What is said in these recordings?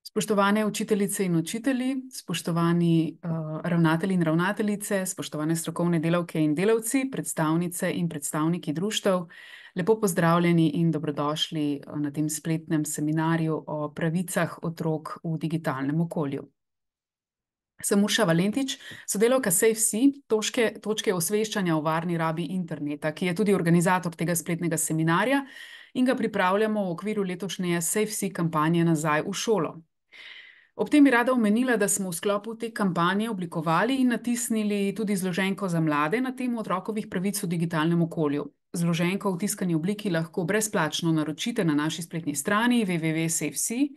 Spoštovane učiteljice in učitelji, spoštovani ravnatelji in ravnateljice, spoštovane strokovne delavke in delavci, predstavnice in predstavniki društev, lepo pozdravljeni in dobrodošli na tem spletnem seminarju o pravicah otrok v digitalnem okolju. Sem Urša Valentič, sodelavka SafeSea, točke osveščanja o varni rabi interneta, ki je tudi organizator tega spletnega seminarja in ga pripravljamo v okviru letošnje SafeSea kampanje Nazaj v šolo. Ob tem bi rada omenila, da smo v sklopu te kampanje oblikovali in natisnili tudi zloženko za mlade na temo otrokovih pravic v digitalnem okolju. Zloženko v tiskani obliki lahko brezplačno naročite na naši spletni strani www.safesea.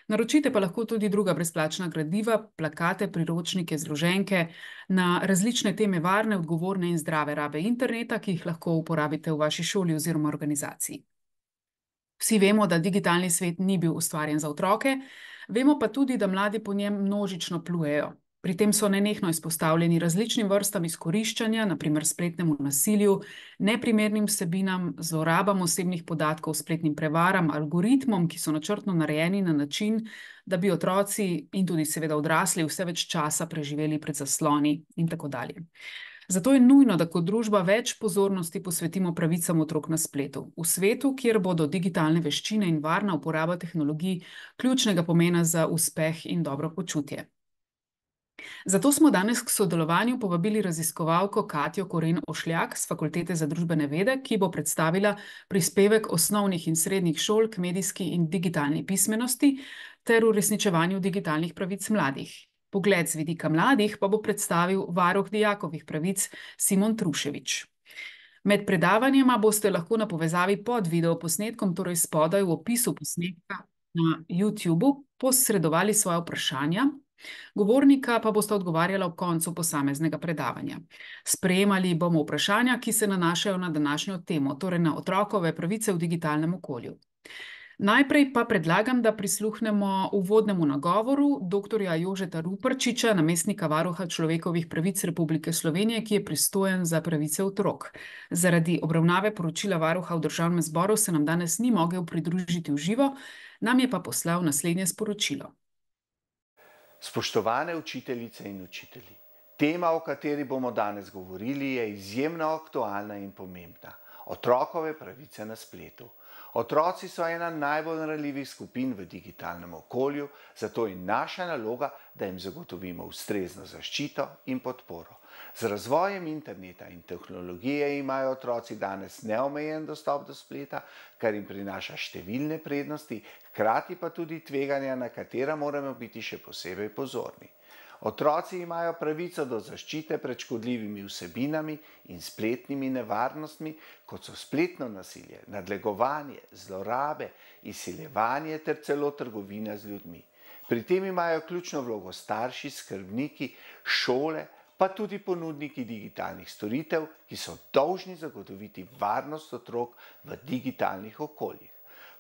Naročite pa lahko tudi druga brezplačna gradiva, plakate, priročnike, zloženke na različne teme varne, odgovorne in zdrave rabe interneta, ki jih lahko uporabite v vaši šoli oziroma organizaciji. Vsi vemo, da digitalni svet ni bil ustvarjen za otroke, vemo pa tudi, da mladi po njem množično plujejo. Pri tem so nenehno izpostavljeni različnim vrstam izkoriščanja, na primer spletnemu nasilju, neprimernim vsebinam, zlorabam osebnih podatkov, spletnim prevaram, algoritmom, ki so načrtno narejeni na način, da bi otroci in tudi seveda odrasli vse več časa preživeli pred zasloni in tako dalje. Zato je nujno, da kot družba več pozornosti posvetimo pravicam otrok na spletu. V svetu, kjer bodo digitalne veščine in varna uporaba tehnologij ključnega pomena za uspeh in dobro počutje. Zato smo danes k sodelovanju povabili raziskovalko Katjo Koren Ošljak z Fakultete za družbene vede, ki bo predstavila prispevek osnovnih in srednjih šol k medijski in digitalni pismenosti ter uresničevanju digitalnih pravic mladih. Pogled z vidika mladih pa bo predstavil varuh dijakovih pravic Simon Truševič. Med predavanjima boste lahko na povezavi pod videoposnetkom, torej spodaj v opisu posnetka na YouTubu, posredovali svoja vprašanja. Govornika pa bosta odgovarjala ob koncu posameznega predavanja. Sprejemali bomo vprašanja, ki se nanašajo na današnjo temo, torej na otrokove pravice v digitalnem okolju. Najprej pa predlagam, da prisluhnemo uvodnemu nagovoru doktorja Jožeta Ruparčiča, namestnika varuha človekovih pravic Republike Slovenije, ki je pristojen za pravice otrok. Zaradi obravnave poročila varuha v Državnem zboru se nam danes ni mogel pridružiti v živo, nam je pa poslal naslednje sporočilo. Spoštovane učiteljice in učitelji, tema, o kateri bomo danes govorili, je izjemno aktualna in pomembna. Otrokove pravice na spletu. Otroci so ena najbolj ranljivih skupin v digitalnem okolju, zato je naša naloga, da jim zagotovimo ustrezno zaščito in podporo. Z razvojem interneta in tehnologije imajo otroci danes neomejen dostop do spleta, kar jim prinaša številne prednosti, hkrati pa tudi tveganja, na katera moramo biti še posebej pozorni. Otroci imajo pravico do zaščite pred škodljivimi vsebinami in spletnimi nevarnostmi, kot so spletno nasilje, nadlegovanje, zlorabe, izsiljevanje ter celo trgovina z ljudmi. Pri tem imajo ključno vlogo starši, skrbniki, šole, pa tudi ponudniki digitalnih storitev, ki so dolžni zagotoviti varnost otrok v digitalnih okoljih.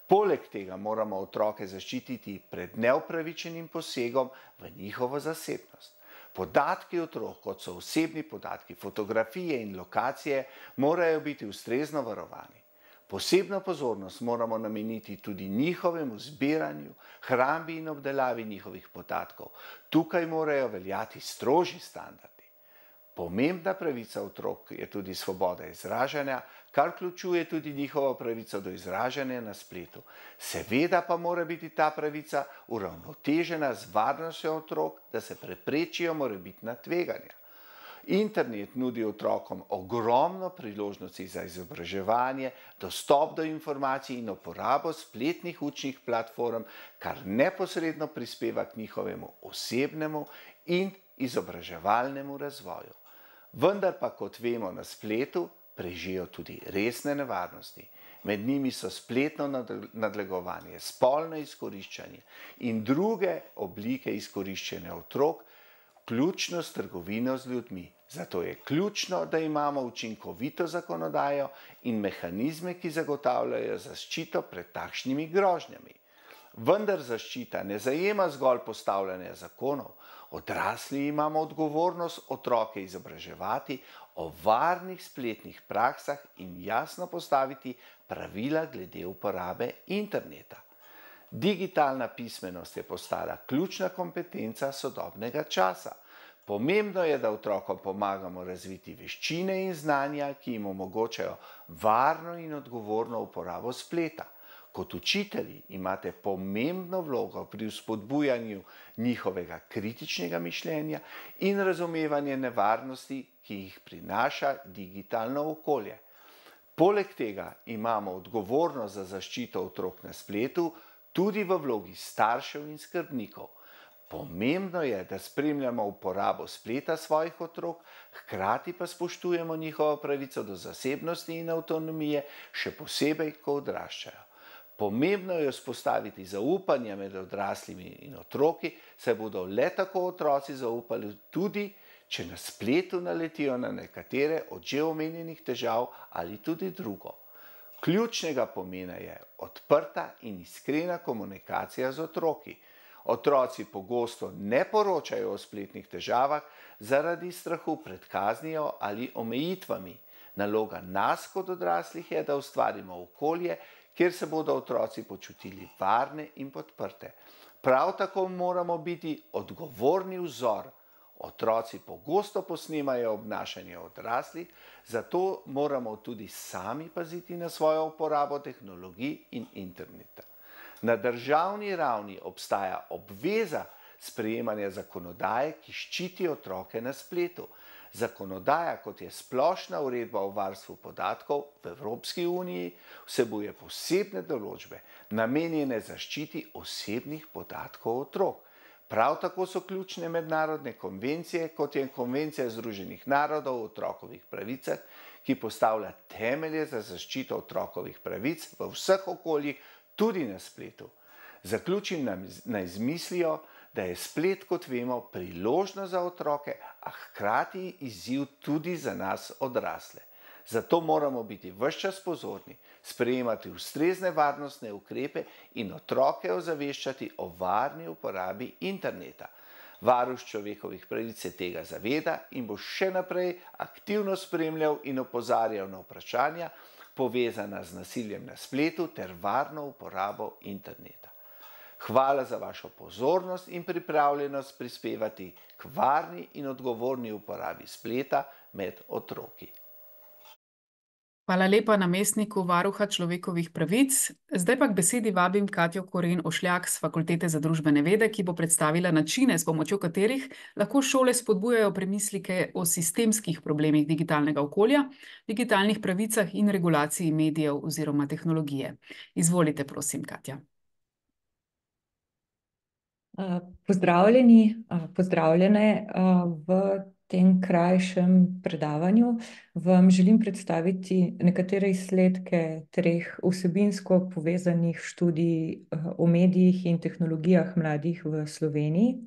Poleg tega moramo otroke zaščititi pred neupravičenim posegom v njihovo zasebnost. Podatki otrok, kot so osebni podatki, fotografije in lokacije, morajo biti ustrezno varovani. Posebno pozornost moramo nameniti tudi njihovemu zbiranju, hrambi in obdelavi njihovih podatkov. Tukaj morajo veljati strožji standardi. Pomembna pravica otrok je tudi svoboda izražanja, kar vključuje tudi njihovo pravico do izražanja na spletu. Seveda pa mora biti ta pravica uravnotežena z varnostjo otrok, da se preprečijo morebitna tveganja. Internet nudi otrokom ogromno priložnosti za izobraževanje, dostop do informacij in uporabo spletnih učnih platform, kar neposredno prispeva k njihovemu osebnemu in izobraževalnemu razvoju. Vendar pa, kot vemo, na spletu prežijo tudi resne nevarnosti. Med njimi so spletno nadlegovanje, spolno izkoriščanje in druge oblike izkoriščanja otrok, vključno s trgovino z ljudmi. Zato je ključno, da imamo učinkovito zakonodajo in mehanizme, ki zagotavljajo zaščito pred takšnimi grožnjami. Vendar zaščita ne zajema zgolj postavljanja zakonov. Odrasli imamo odgovornost otroke izobraževati o varnih spletnih praksah in jasno postaviti pravila glede uporabe interneta. Digitalna pismenost je postala ključna kompetenca sodobnega časa. Pomembno je, da otrokom pomagamo razviti veščine in znanja, ki jim omogočajo varno in odgovorno uporabo spleta. Kot učitelji imate pomembno vlogo pri vzpodbujanju njihovega kritičnega mišljenja in razumevanja nevarnosti, ki jih prinaša digitalno okolje. Poleg tega imamo odgovornost za zaščito otrok na spletu tudi v vlogi staršev in skrbnikov. Pomembno je, da spremljamo uporabo spleta svojih otrok, hkrati pa spoštujemo njihovo pravico do zasebnosti in avtonomije, še posebej, ko odraščajo. Pomembno je vzpostaviti zaupanje med odraslimi in otroki, saj bodo le tako otroci zaupali tudi, če na spletu naletijo na nekatere od že omenjenih težav ali tudi drugo. Ključnega pomena je odprta in iskrena komunikacija z otroki. Otroci pogosto ne poročajo o spletnih težavah zaradi strahu pred kaznijo ali omejitvami. Naloga nas kot odraslih je, da ustvarimo okolje, kjer se bodo otroci počutili varne in podprte. Prav tako moramo biti odgovorni vzor. Otroci pogosto posnemajo obnašanje odraslih, zato moramo tudi sami paziti na svojo uporabo tehnologij in interneta. Na državni ravni obstaja obveza sprejemanja zakonodaje, ki ščiti otroke na spletu. Zakonodaja, kot je Splošna uredba o varstvu podatkov v Evropski uniji, vsebuje posebne določbe, namenjene zaščiti osebnih podatkov otrok. Prav tako so ključne mednarodne konvencije, kot je Konvencija Združenih narodov o otrokovih pravicah, ki postavlja temelje za zaščito otrokovih pravic v vseh okoljih, tudi na spletu. Zaključim naj z mislijo, da je splet, kot vemo, priložnost za otroke, a hkrati izziv tudi za nas odrasle. Zato moramo biti ves čas pozorni, sprejemati ustrezne varnostne ukrepe in otroke ozaveščati o varni uporabi interneta. Varuh človekovih pravic se tega zaveda in bo še naprej aktivno spremljal in opozarjal na vprašanja, povezana z nasiljem na spletu ter varno uporabo interneta. Hvala za vašo pozornost in pripravljenost prispevati k varni in odgovorni uporabi spleta med otroki. Hvala lepa namestniku varuha človekovih pravic. Zdaj pa k besedi vabim Katjo Koren Ošljak z Fakultete za družbene vede, ki bo predstavila načine, s pomočjo katerih lahko šole spodbujajo premisleke o sistemskih problemih digitalnega okolja, digitalnih pravicah in regulaciji medijev oziroma tehnologije. Izvolite, prosim, Katja. Pozdravljeni, pozdravljene v tem krajšem predavanju. Vam želim predstaviti nekatere izsledke treh vsebinsko povezanih študij o medijih in tehnologijah mladih v Sloveniji.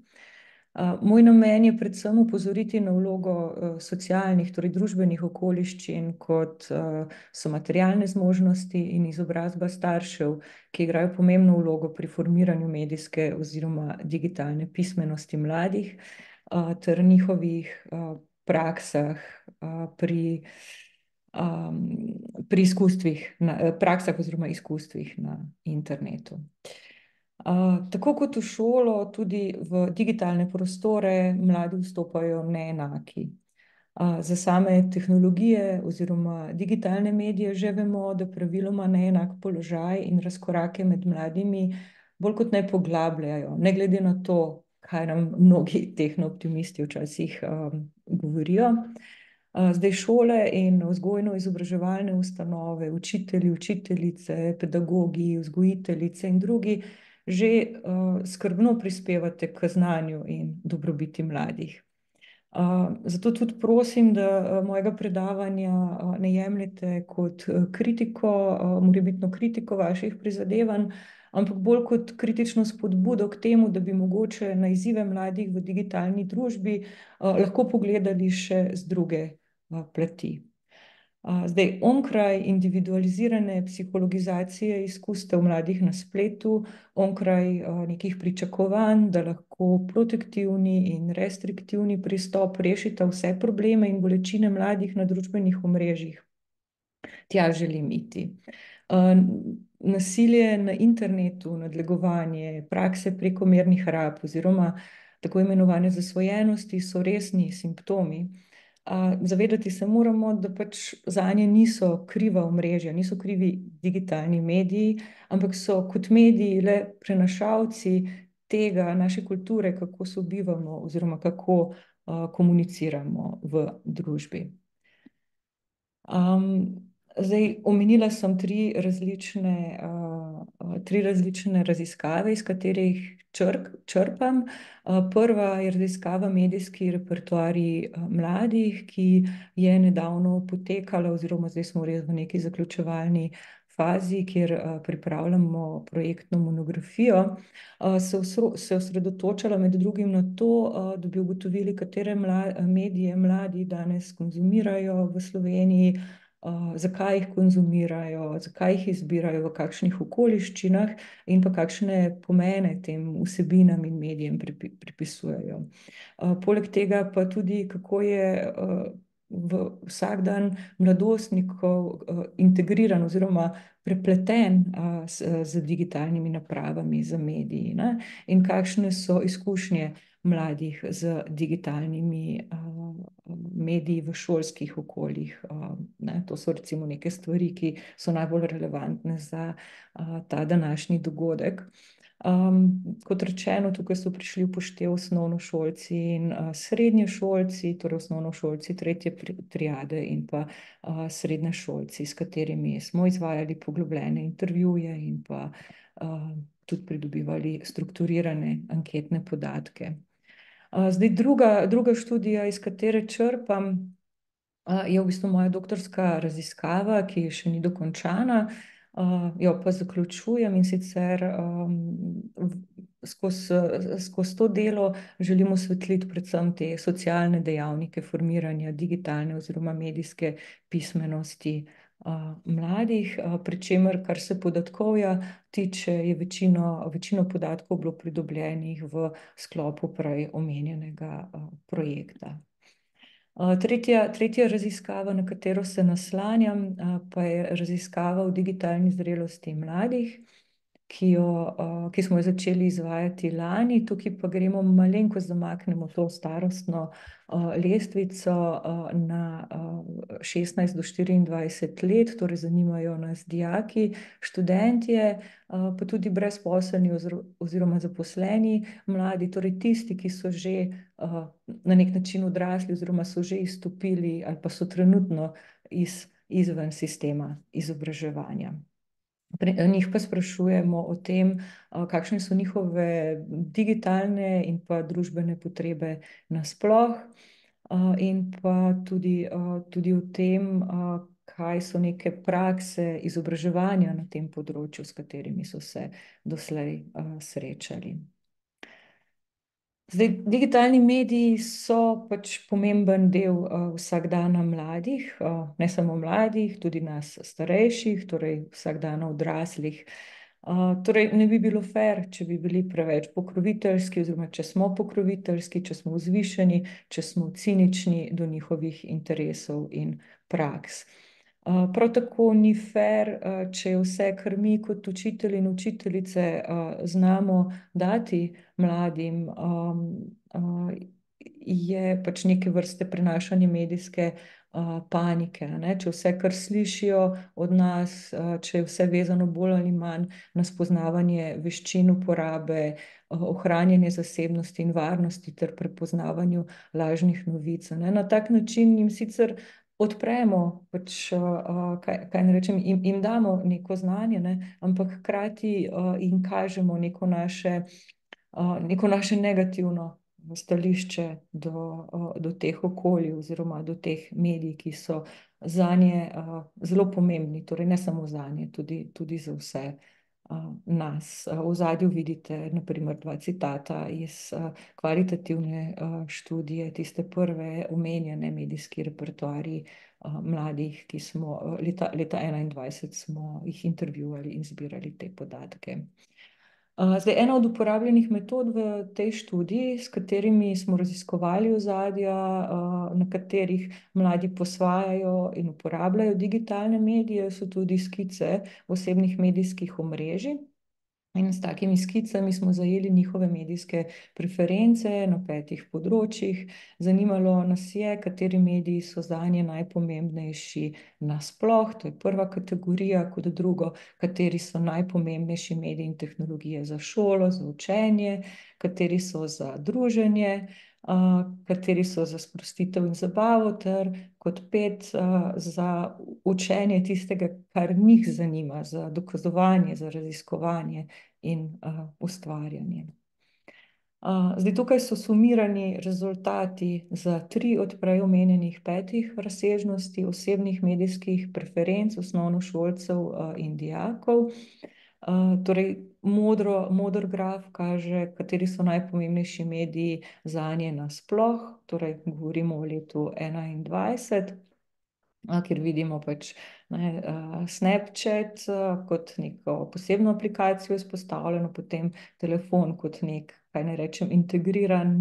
Moj namen je predvsem opozoriti na vlogo socialnih, torej družbenih okoliščin, kot so materialne zmožnosti in izobrazba staršev, ki igrajo pomembno vlogo pri formiranju medijske oziroma digitalne pismenosti mladih, ter njihovih praksah pri praksah oziroma izkustvih na internetu. Tako kot v šolo, tudi v digitalne prostore mladi vstopajo neenaki. Za same tehnologije oziroma digitalne medije že vemo, da praviloma neenak položaj in razkorake med mladimi bolj kot ne poglabljajo, ne glede na to, kaj nam mnogi tehnooptimisti včasih govorijo. Zdaj šole in vzgojno-izobraževalne ustanove, učitelji, učiteljice, pedagogi, vzgojiteljice in drugi že skrbno prispevate k znanju in dobrobiti mladih. Zato tudi prosim, da mojega predavanja ne jemljete kot kritiko, morebitno kritiko vaših prizadevanj, ampak bolj kot kritično spodbudo k temu, da bi mogoče na izzive mladih v digitalni družbi lahko pogledali še z druge plati. Zdaj, onkraj individualizirane psihologizacije izkustev mladih na spletu, onkraj nekih pričakovanj, da lahko protektivni in restriktivni pristop rešita vse probleme in bolečine mladih na družbenih omrežjih. Tja želim iti. nasilje na internetu, nadlegovanje, prakse prekomernih rab oziroma tako imenovane zasvojenosti so resni simptomi. Zavedati se moramo, da pač zanje niso kriva omrežja, niso krivi digitalni mediji, ampak so kot mediji le prenašalci tega, naše kulture, kako sobivamo oziroma kako komuniciramo v družbi. Zdaj, omenila sem tri različne raziskave, iz katerih črpam. Prva je raziskava medijski repertoarji mladih, ki je nedavno potekala, oziroma zdaj smo res v neki zaključevalni fazi, kjer pripravljamo projektno monografijo, se osredotočala med drugim na to, da bi ugotovili, katere medije mladi danes konzumirajo v Sloveniji, zakaj jih konzumirajo, zakaj jih izbirajo, v kakšnih okoliščinah in pa kakšne pomene tem vsebinam in medijem pripisujejo. Poleg tega pa tudi, kako je v vsakdan mladostnikov integriran oziroma prepleten z digitalnimi napravami, z mediji, ne? In kakšne so izkušnje mladih z digitalnimi mediji v šolskih okoljih. To so recimo neke stvari, ki so najbolj relevantne za ta današnji dogodek. Kot rečeno, tukaj so prišli v poštev osnovnošolci in srednješolci, torej osnovnošolci tretje triade in pa srednješolci, s katerimi smo izvajali poglobljene intervjuje in pa tudi pridobivali strukturirane anketne podatke. Zdaj, druga študija, iz katere črpam, je v bistvu moja doktorska raziskava, ki še ni dokončana, jo pa zaključujem, in sicer skozi to delo želim osvetliti predvsem te socialne dejavnike formiranja digitalne oziroma medijske pismenosti mladih, pri čemer, kar se podatkovja tiče, je večino podatkov bilo pridobljenih v sklopu prej omenjenega projekta. Tretja raziskava, na katero se naslanjam, pa je raziskava o digitalni zrelosti mladih, ki smo jo začeli izvajati lani. Tukaj pa gremo malenkost, zamaknemo to starostno lestvico na 16 do 24 let, torej zanimajo nas dijaki, študentje, pa tudi brezposelni oziroma zaposleni mladi, torej tisti, ki so že na nek način odrasli oziroma so že izstopili ali pa so trenutno izven sistema izobraževanja. Pri njih pa sprašujemo o tem, kakšne so njihove digitalne in pa družbene potrebe nasploh, in pa tudi o tem, kaj so neke prakse izobraževanja na tem področju, s katerimi so se doslej srečali. Zdaj, digitalni mediji so pač pomemben del vsakdana mladih, ne samo mladih, tudi nas starejših, torej vsakdana odraslih. Torej, ne bi bilo fair, če bi bili preveč pokroviteljski, oziroma če smo pokroviteljski, če smo vzvišeni, če smo cinični do njihovih interesov in praks. Prav tako ni fair, če je vse, kar mi kot učitelji in učiteljice znamo dati mladim, je pač neke vrste prenašanje medijske panike, ne? Če vse, kar slišijo od nas, če je vse vezano bolj ali manj na spoznavanje veščin uporabe, ohranjanje zasebnosti in varnosti ter prepoznavanju lažnih novic, ne? Na tak način jim sicer odpremo, pač, kaj ne rečem, jim damo neko znanje, ne? Ampak hkrati jim kažemo neko naše negativno stališče do teh okolij oziroma do teh medij, ki so zanje zelo pomembni, torej ne samo zanje, tudi za vse nas. V ozadju vidite na primer dva citata iz kvalitativne študije, tiste prve omenjene medijski repertoarji mladih, ki smo leta 2021 smo jih intervjuvali in zbirali te podatke. Zdaj, ena od uporabljenih metod v tej študiji, s katerimi smo raziskovali ozadja, na katerih mladi posvajajo in uporabljajo digitalne medije, so tudi skice osebnih medijskih omrežij. In s takimi skicami smo zajeli njihove medijske preference na 5 področjih. Zanimalo nas je, kateri mediji so zanje najpomembnejši nasploh, to je prva kategorija, kot drugo, kateri so najpomembnejši mediji in tehnologije za šolo, za učenje, kateri so za druženje, kateri so za sprostitev in zabavo, ter kot 5 za učenje tistega, kar njih zanima, za dokazovanje, za raziskovanje in ustvarjanje. Zdaj, tukaj so sumirani rezultati za 3 od prej omenjenih 5 razsežnosti osebnih medijskih preferenc osnovnošolcev in dijakov. Torej, moder graf kaže, kateri so najpomembnejši mediji zanje nasploh, torej govorimo o letu 2021, kjer vidimo pač Snapchat kot neko posebno aplikacijo izpostavljeno, potem telefon kot nek, kaj naj rečem, integriran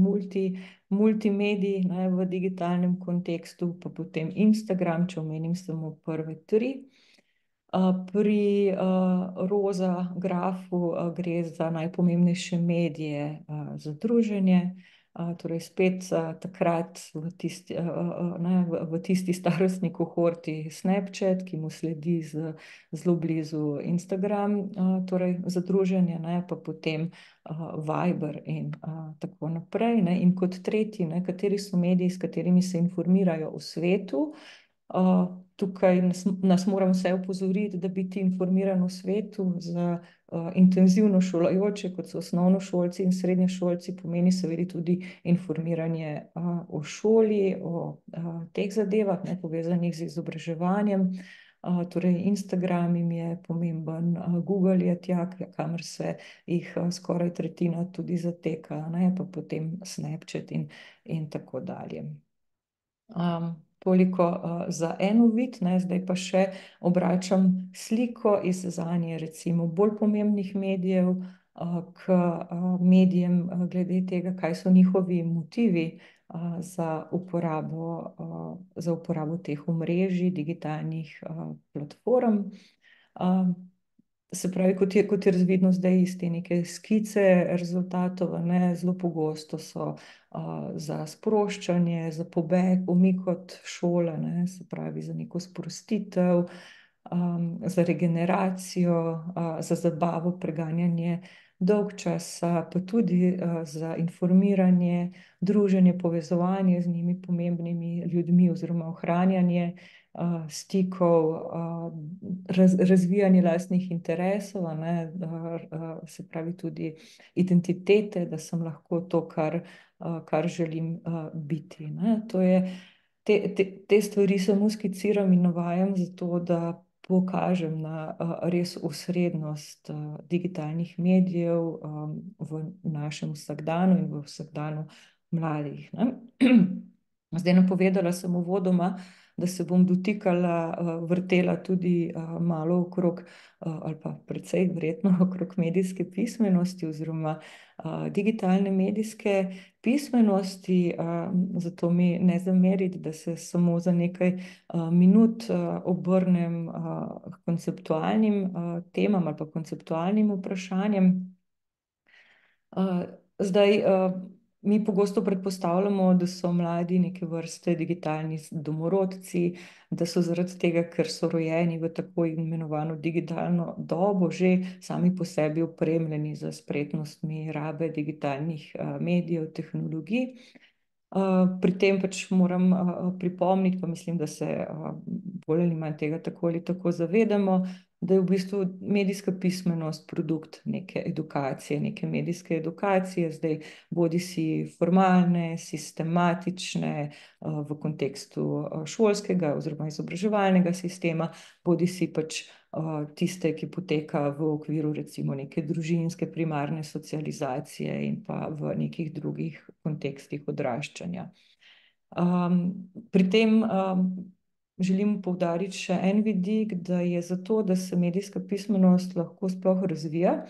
multimedij v digitalnem kontekstu, pa potem Instagram, če omenim samo prve 3. Pri roza grafu gre za najpomembnejše medije za druženje, torej spet takrat v tisti starostni kohorti Snapchat, ki mu sledi zelo blizu Instagram, torej za druženje, pa potem Viber in tako naprej. In kot tretji, kateri so mediji, s katerimi se informirajo o svetu. Tukaj nas moram vse opozoriti, da biti informiran o svetu za intenzivno šolajoče, kot so osnovnošolci in srednješolci, pomeni seveda tudi informiranje o šoli, o teh zadevah, povezanih z izobraževanjem. Torej, Instagram jim je pomemben, Google je tja, kamor se jih skoraj tretjina tudi zateka, pa potem Snapchat in tako dalje. Toliko za en uvid, zdaj pa še obračam sliko iz zanje recimo bolj pomembnih medijev k medijem glede tega, kaj so njihovi motivi za uporabo teh omrežij, digitalnih platform. Se pravi, kot je razvidno zdaj iz te neke skice rezultatov, zelo pogosto so za sproščanje, za pobeg, umik od šole, se pravi za neko sprostitev, za regeneracijo, za zabavo, preganjanje dolgčasa, pa tudi za informiranje, druženje, povezovanje z njimi pomembnimi ljudmi oziroma ohranjanje stikov, razvijanje lastnih interesov, se pravi tudi identitete, da sem lahko to, kar želim biti. Te stvari samo skiciram in navajam zato, da pokažem na res osrednost digitalnih medijev v našem vsakdanu in v vsakdanu mladih. Zdaj, napovedala sem uvodoma, da se bom dotikala, vrtela tudi malo okrog, ali pa precej verjetno okrog medijske pismenosti oziroma digitalne medijske pismenosti, zato mi ne zameriti, da se samo za nekaj minut obrnem k konceptualnim temam ali pa konceptualnim vprašanjem. Zdaj, mi pogosto predpostavljamo, da so mladi neke vrste digitalni domorodci, da so zaradi tega, ker so rojeni v tako imenovano digitalno dobo, že sami po sebi opremljeni z spretnostmi rabe digitalnih medijev, tehnologij. Pri tem pač moram pripomniti, pa mislim, da se bolj ali manj tega tako ali tako zavedamo, da je v bistvu medijska pismenost produkt neke edukacije, neke medijske edukacije, zdaj bodisi formalne, sistematične v kontekstu šolskega oziroma izobraževalnega sistema, bodisi pač tiste, ki poteka v okviru recimo neke družinske primarne socializacije in pa v nekih drugih kontekstih odraščanja. Pri tem želim poudariti še en vidik, da je zato, da se medijska pismenost lahko sploh razvija,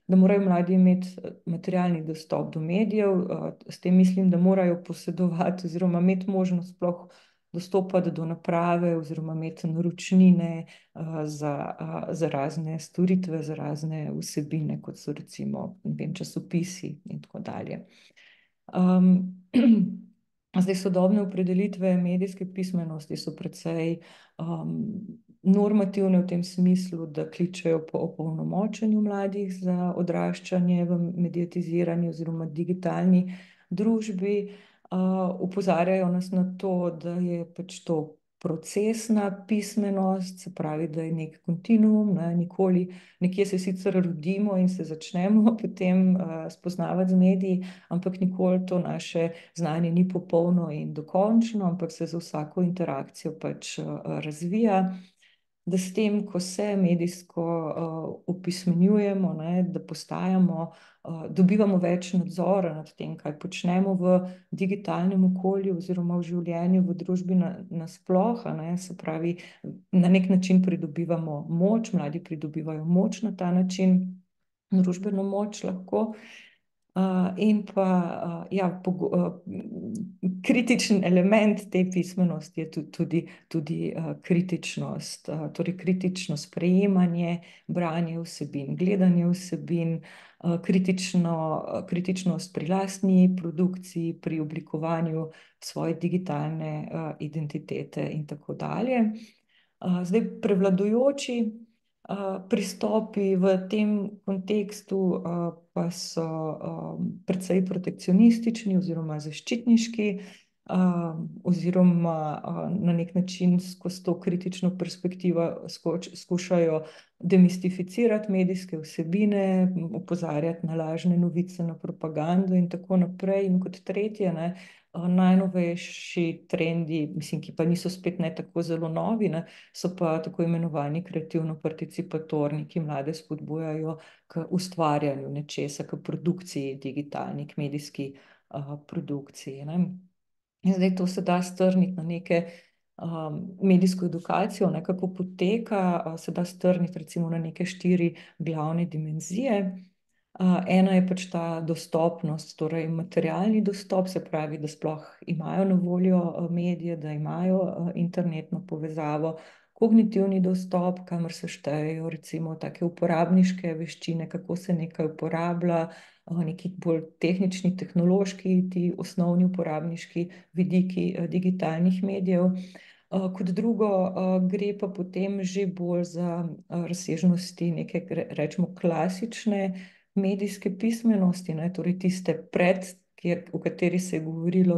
da morajo mladi imeti materialni dostop do medijev, s tem mislim, da morajo posedovati oziroma imeti možnost sploh dostopati do naprave oziroma imeti naročnine za razne storitve, za razne vsebine, kot so recimo, ne vem, časopisi in tako dalje. Zdaj, sodobne opredelitve medijske pismenosti so precej normativne v tem smislu, da kličejo po opolnomočenju mladih za odraščanje v mediatizirani oziroma digitalni družbi. Opozarjajo nas na to, da je pač to procesna pismenost, se pravi, da je nek kontinuum, nikoli, nekje se sicer rodimo in se začnemo potem spoznavati z mediji, ampak nikoli to naše znanje ni popolno in dokončno, ampak se za vsako interakcijo pač razvija. Da s tem, ko se medijsko opismenjujemo, da postajamo, dobivamo več nadzora nad tem, kaj počnemo v digitalnem okolju oziroma v življenju, v družbi nasploh, se pravi, na nek način pridobivamo moč, mladi pridobivajo moč na ta način, družbeno moč lahko. In pa kritičen element te pismenosti je tudi kritičnost, torej kritično sprejemanje, branje vsebin, gledanje vsebin, kritičnost pri lastni produkciji, pri oblikovanju svoje digitalne identitete in tako dalje. Zdaj, prevladujoči pristopi v tem kontekstu pa so precej protekcionistični oziroma zaščitniški, oziroma na nek način skozi to kritično perspektivo skušajo demistificirati medijske vsebine, opozarjati na lažne novice, na propagando in tako naprej. In kot tretje, najnovejši trendi, mislim, ki pa niso spet ne tako zelo novi, so pa tako imenovani kreativno-participatorni, ki mlade spodbujajo k ustvarjanju nečesa, k produkciji digitalni, k medijski produkciji. In zdaj to se da strniti na neke medijsko edukacijo, kako poteka, se da strniti recimo na neke 4 glavne dimenzije. Ena je pač ta dostopnost, torej materialni dostop, se pravi, da sploh imajo na voljo medije, da imajo internetno povezavo, kognitivni dostop, kamor se štejejo recimo take uporabniške veščine, kako se nekaj uporablja, neki bolj tehnični, tehnološki, ti osnovni uporabniški vidiki digitalnih medijev. Kot drugo, gre pa potem že bolj za razsežnosti neke, rečemo, klasične medijske pismenosti, torej tiste o kateri se je govorilo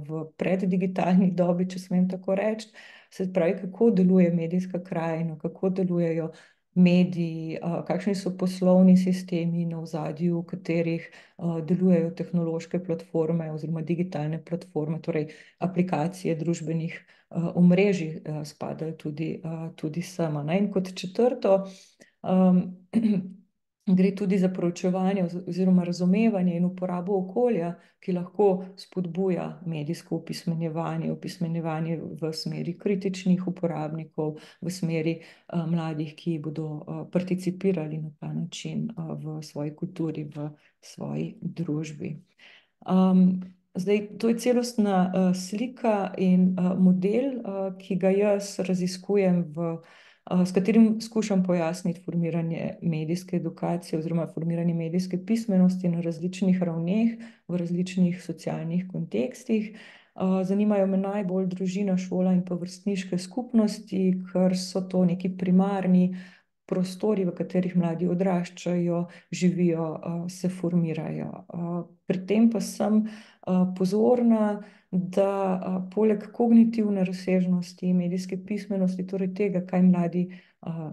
v preddigitalni dobi, če smem tako reči, se pravi, kako deluje medijska krajina, kako delujejo mediji, kakšni so poslovni sistemi na ozadju, v katerih delujejo tehnološke platforme oziroma digitalne platforme, torej aplikacije družbenih omrežij spadajo tudi sem. In kot četrto, gre tudi za proučevanje oziroma razumevanje in uporabo okolja, ki lahko spodbuja medijsko opismenjevanje v smeri kritičnih uporabnikov, v smeri mladih, ki bodo participirali na ta način v svoji kulturi, v svoji družbi. Zdaj, to je celostna slika in model, ki ga jaz raziskujem s katerim skušam pojasniti formiranje medijske edukacije oziroma formiranje medijske pismenosti na različnih ravneh, v različnih socialnih kontekstih. Zanimajo me najbolj družina, šola in pa vrstniške skupnosti, ker so to neki primarni prostori, v katerih mladi odraščajo, živijo, se formirajo. Pri tem pa sem pozorna, da poleg kognitivne razsežnosti medijske pismenosti, torej tega, kaj mladi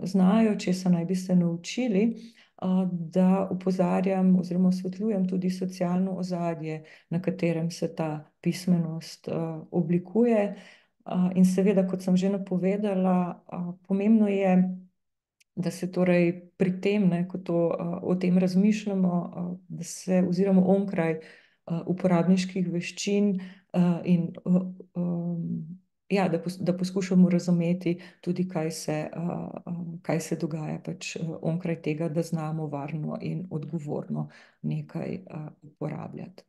znajo, česa naj bi se naučili, da opozarjam oziroma osvetljujem tudi socialno ozadje, na katerem se ta pismenost oblikuje. In seveda, kot sem že napovedala, pomembno je, da se torej pri tem, ko o tem razmišljamo, da se oziroma onkraj uporabniških veščin ja, da poskušamo razumeti tudi, kaj se dogaja pač onkraj tega, da znamo varno in odgovorno nekaj uporabljati.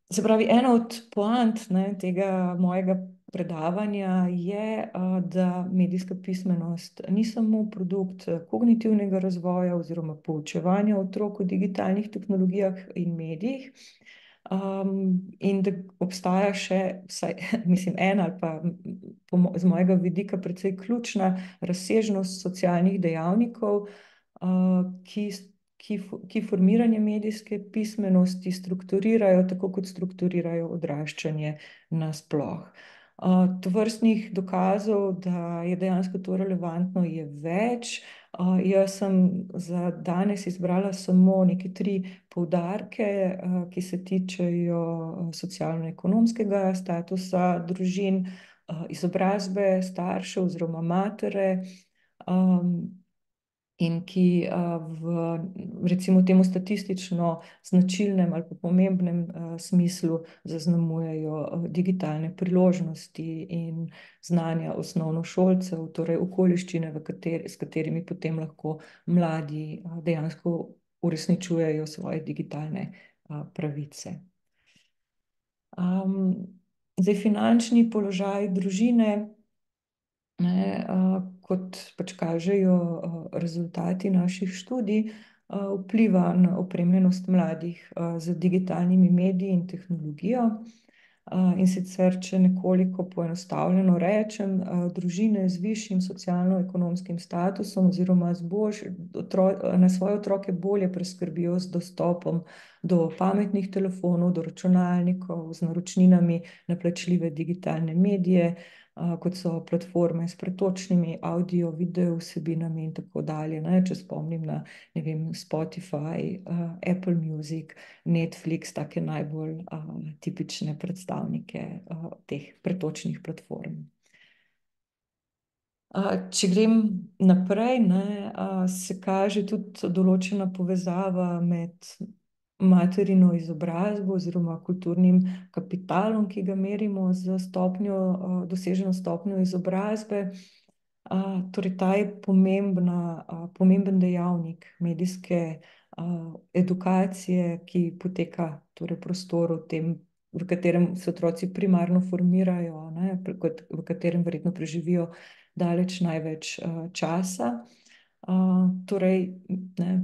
Se pravi, ena od poant tega mojega predavanja je, da medijska pismenost ni samo produkt kognitivnega razvoja oziroma poučevanja otrok o digitalnih tehnologijah in medijih, in da obstaja še vsaj, mislim, ena ali pa z mojega vidika precej ključna razsežnost socialnih dejavnikov, ki formiranje medijske pismenosti strukturirajo, tako kot strukturirajo odraščanje nasploh. Tovrstnih dokazov, da je dejansko to relevantno, je več. Jaz sem za danes izbrala samo neke 3 poudarke, ki se tičejo socialno-ekonomskega statusa družin, izobrazbe staršev oziroma matere, in ki recimo temu statistično značilnem ali pa pomembnem smislu zaznamujejo digitalne priložnosti in znanja osnovnošolcev, torej okoliščine, s katerimi potem lahko mladi dejansko uresničujejo svoje digitalne pravice. Zdaj, finančni položaj družine, kot pač kažejo rezultati naših študij, vpliva na opremljenost mladih z digitalnimi mediji in tehnologijo. In sicer, če nekoliko poenostavljeno rečem, družine z višjim socialno-ekonomskim statusom oziroma na svoje otroke bolje preskrbijo z dostopom do pametnih telefonov, do računalnikov, z naročninami na plačljive digitalne medije, kot so platforme s pretočnimi audio, video vsebinami in tako dalje. Če spomnim na, ne vem, Spotify, Apple Music, Netflix, take najbolj tipične predstavnike teh pretočnih platform. Če grem naprej, se kaže tudi določena povezava med materino izobrazbo oziroma kulturnim kapitalom, ki ga merimo z doseženo stopnjo izobrazbe. Torej, ta je pomemben dejavnik medijske edukacije, ki poteka torej v prostoru v katerem se otroci primarno formirajo, v katerem verjetno preživijo daleč največ časa. Torej,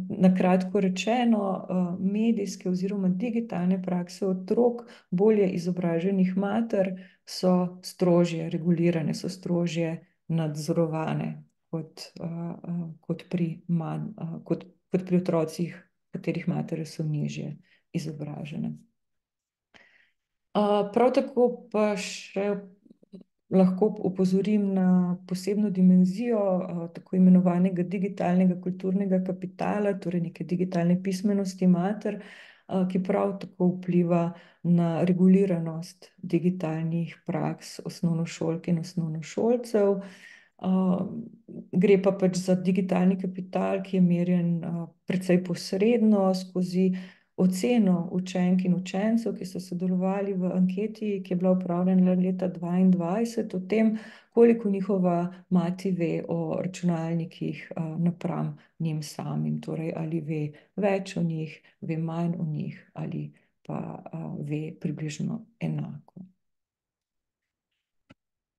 na kratko rečeno, medijske oziroma digitalne prakse otrok bolje izobraženih mater so strožje regulirane, so strožje nadzorovane kot pri otrocih, katerih matere so nižje izobražene. Prav tako pa še lahko opozorim na posebno dimenzijo tako imenovanega digitalnega kulturnega kapitala, torej neke digitalne pismenosti mater, ki prav tako vpliva na reguliranost digitalnih praks osnovnošolk in osnovnošolcev. Gre pa pač za digitalni kapital, ki je merjen precej posredno skozi oceno učenk in učencev, ki so sodelovali v anketi, ki je bila opravljena leta 2022, o tem, koliko njihova mati ve o računalnikih napram njim samim. Torej, ali ve več o njih, ve manj o njih ali pa ve približno enako.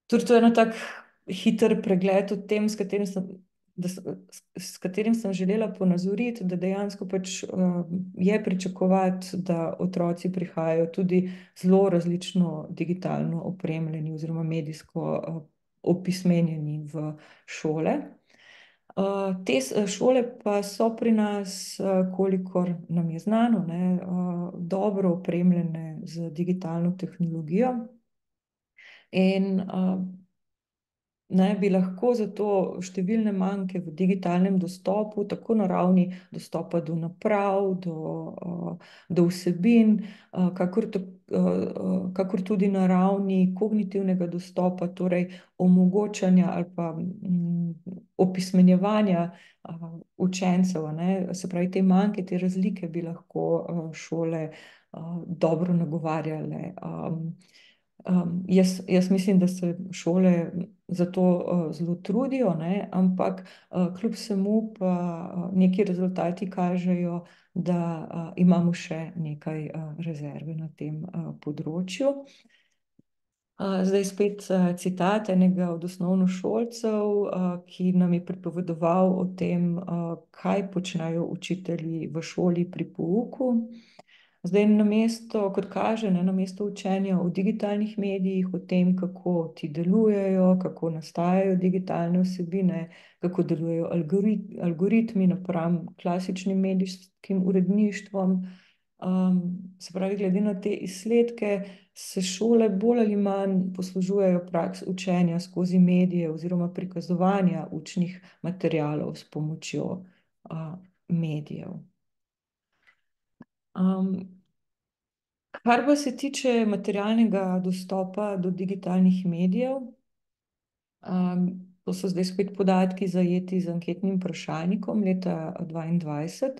Torej, to je tak hiter pregled o tem, s katerim sem želela ponazoriti, da dejansko pač je pričakovati, da otroci prihajajo tudi zelo različno digitalno opremljeni oziroma medijsko opismenjeni v šole. Te šole pa so pri nas, kolikor nam je znano, dobro opremljene z digitalno tehnologijo in bi lahko zato številne manjke v digitalnem dostopu, tako na ravni dostopa do naprav, do vsebin, kakor tudi na ravni kognitivnega dostopa, torej omogočanja ali pa opismenjevanja učencev, se pravi, te manjke, te razlike bi lahko šole dobro nagovarjale. Jaz mislim, da se šole za to zelo trudijo, ne, ampak kljub vsemu pa neki rezultati kažejo, da imamo še nekaj rezerve na tem področju. Zdaj spet citat enega od osnovnošolcev, ki nam je pripovedoval o tem, kaj počnejo učitelji v šoli pri pouku. Zdaj namesto, kot kaže, namesto učenja o digitalnih medijih, o tem, kako ti delujejo, kako nastajajo digitalne vsebine, kako delujejo algoritmi napram klasičnim medijskim uredništvom. Se pravi, glede na te izsledke, se šole bolj ali manj poslužujejo praks učenja skozi medije oziroma prikazovanja učnih materialov s pomočjo medijev. Kar pa se tiče materialnega dostopa do digitalnih medijev, to so zdaj spet podatki zajeti z anketnim vprašalnikom leta 2022.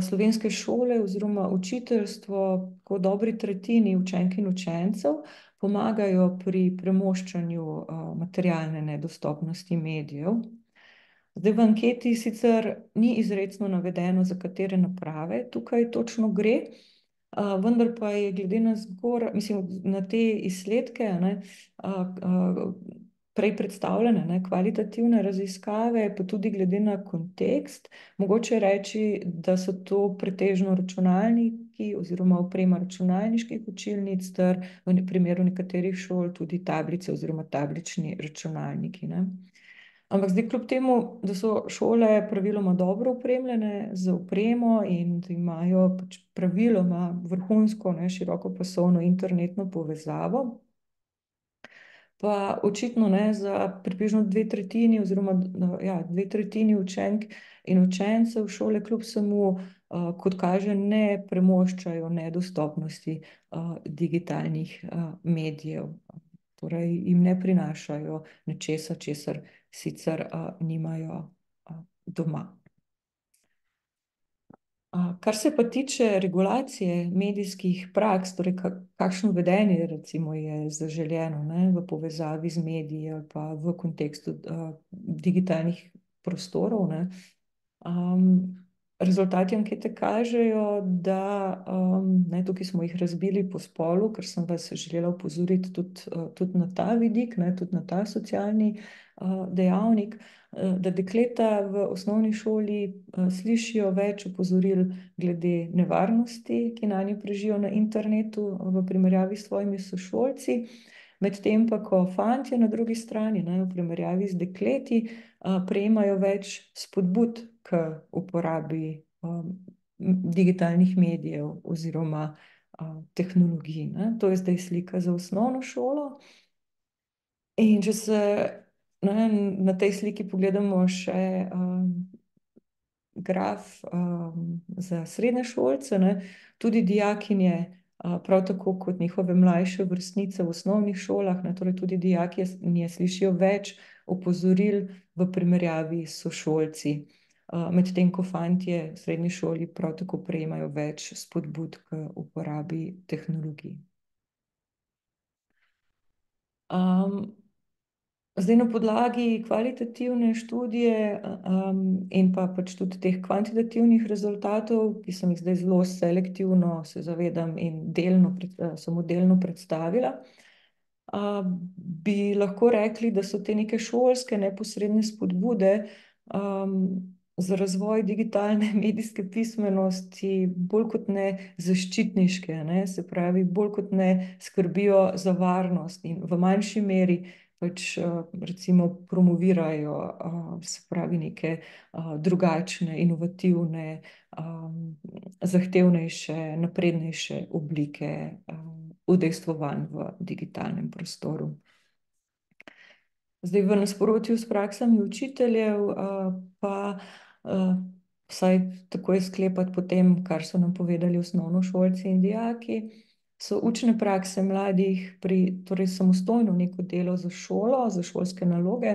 Slovenske šole oziroma učiteljstvo po dobri tretjini učenk in učencev pomagajo pri premoščanju materialne nedostopnosti medijev. Zdaj v anketi sicer ni izrecno navedeno, za katere naprave tukaj točno gre, vendar pa je glede na te izsledke, prej predstavljene kvalitativne raziskave, pa tudi glede na kontekst, mogoče reči, da so to pretežno računalniki oziroma oprema računalniških učilnic ter v primeru nekaterih šol tudi tablice oziroma tablični računalniki. Ampak zdaj kljub temu, da so šole praviloma dobro opremljene z opremo in da imajo praviloma vrhunsko širokopasovno internetno povezavo, pa očitno za približno 2/3 oziroma 2/3 učenk in učencev šole kljub vsemu, kot kaže, ne premoščajo nedostopnosti digitalnih medijev. Torej jim ne prinašajo nečesa, česar sicer nimajo doma. Kar se pa tiče regulacije medijskih praks, torej kakšno vedenje recimo je zaželeno v povezavi z mediji ali pa v kontekstu digitalnih prostorov, rezultati ankete kažejo, da tukaj smo jih razbili po spolu, ker sem vas želela opozoriti tudi na ta vidik, tudi na ta socialni dejavnik, da dekleta v osnovni šoli slišijo več opozoril glede nevarnosti, ki nanje prežijo na internetu v primerjavi s svojimi sošolci, medtem pa ko fantje na drugi strani, v primerjavi z dekleti, prejemajo več spodbud k uporabi digitalnih medijev oziroma tehnologij. To je zdaj slika za osnovno šolo. In če se na tej sliki pogledamo še graf za srednješolce, tudi dijakinje, prav tako kot njihove mlajše vrstnice v osnovnih šolah, torej tudi dijakinje slišijo več opozoril v primerjavi s sošolci, medtem ko fantje v srednji šoli prav tako prejemajo več spodbud k uporabi tehnologij. Zdaj na podlagi kvalitativne študije in pa tudi teh kvantitativnih rezultatov, ki sem jih zdaj zelo selektivno, se zavedam, in samo delno predstavila, bi lahko rekli, da so te neke šolske neposredne spodbude za razvoj digitalne medijske pismenosti bolj kot ne zaščitniške, se pravi, bolj kot ne skrbijo za varnost in v manjši meri recimo promovirajo, se pravi, neke drugačne, inovativne, zahtevnejše, naprednejše oblike udejstvovanj v digitalnem prostoru. Zdaj v nasprotju s praksami učiteljev pa vsaj tako je sklepati po tem, kar so nam povedali osnovnošolci in dijaki, so učne prakse mladih pri torej samostojno neko delo za šolo, za šolske naloge,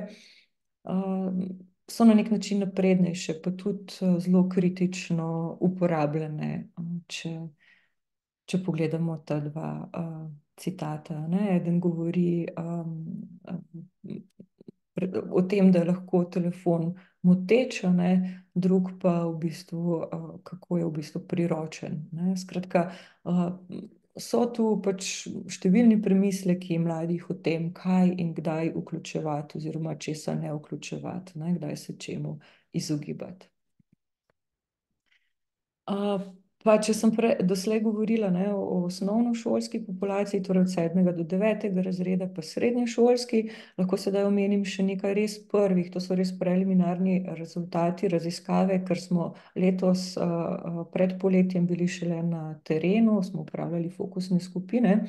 so na nek način naprednejše, pa tudi zelo kritično uporabljene, če pogledamo ta dva citata. Eden govori o tem, da je lahko telefon moteč, drug pa v bistvu, kako je v bistvu priročen. Skratka, so tu pač številni premisleki mladih o tem, kaj in kdaj vključevati oziroma česa ne vključevati, kdaj se čemu izogibati. Pa če sem doslej govorila o osnovnošolski populaciji, torej od 7. do 9. razreda, pa srednješolski, lahko sedaj omenim še nekaj res prvih, to so res preliminarni rezultati raziskave, ker smo letos pred poletjem bili šele na terenu, smo upravljali fokusne skupine,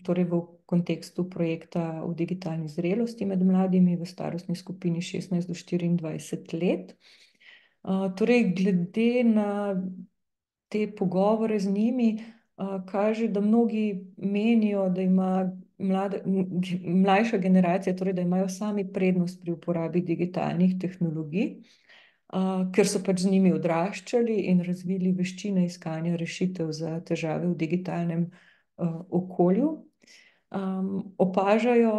torej v kontekstu projekta o digitalni zrelosti med mladimi v starostni skupini 16 do 24 let. Torej, glede na te pogovore z njimi, kaže, da mnogi menijo, da ima mlajša generacija, torej, da imajo sami prednost pri uporabi digitalnih tehnologij, ker so pač z njimi odraščali in razvili veščine iskanja rešitev za težave v digitalnem okolju. Opažajo,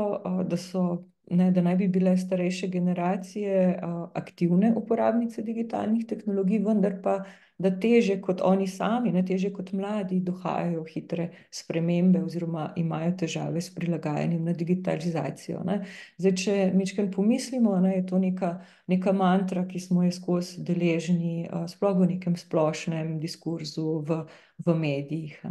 da naj bi bile starejše generacije aktivne uporabnice digitalnih tehnologij, vendar pa, da težje kot oni sami, težje kot mladi, dohajajo hitre spremembe oziroma imajo težave s prilagajanjem na digitalizacijo. Zdaj, če majčkeno pomislimo, je to neka mantra, ki smo jo skozi deležni, sploh v nekem splošnem diskurzu v medijih.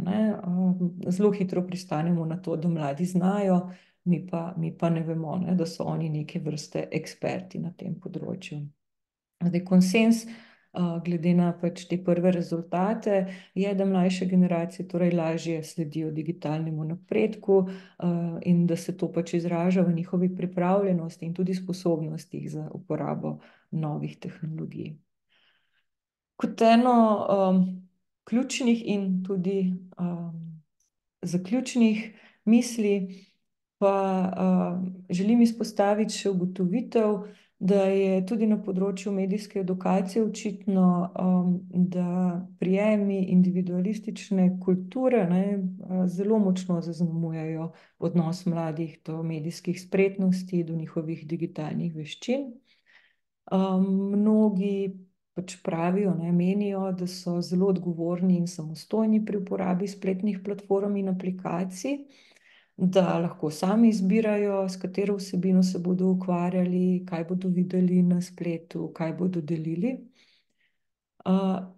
Zelo hitro pristanemo na to, da mladi znajo, mi pa ne vemo, da so oni neke vrste eksperti na tem področju. Zdaj, konsens, glede na pač te prve rezultate, je, da mlajše generacije torej lažje sledijo digitalnemu napredku in da se to pač izraža v njihovi pripravljenosti in tudi sposobnostih za uporabo novih tehnologij. Kot eno ključnih in tudi zaključnih misli pa želim izpostaviti še ugotovitev, da je tudi na področju medijske edukacije očitno, da prijemi individualistične kulture zelo močno zaznamujejo odnos mladih do medijskih spretnosti, do njihovih digitalnih veščin. Mnogi pač pravijo, menijo, da so zelo odgovorni in samostojni pri uporabi spletnih platform in aplikacij, da lahko sami izbirajo, s katero vsebino se bodo ukvarjali, kaj bodo videli na spletu, kaj bodo delili.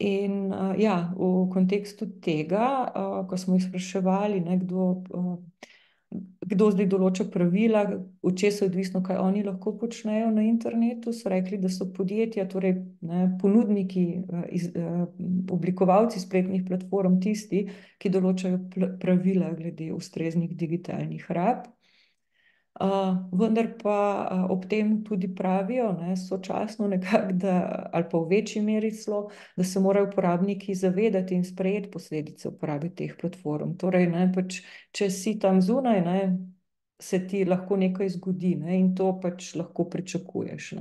In ja, v kontekstu tega, ko smo jih spraševali, kdo zdaj določa pravila, od česa je odvisno, kaj oni lahko počnejo na internetu, so rekli, da so podjetja, torej ponudniki, oblikovalci spletnih platform tisti, ki določajo pravila glede ustreznih digitalnih rab. Vendar pa ob tem tudi pravijo, sočasno nekako, ali pa v večji meri celo, da se morajo uporabniki zavedati in sprejeti posledice uporabe teh platform. Torej, pač, če si tam zunaj, se ti lahko nekaj zgodi in to pač lahko pričakuješ.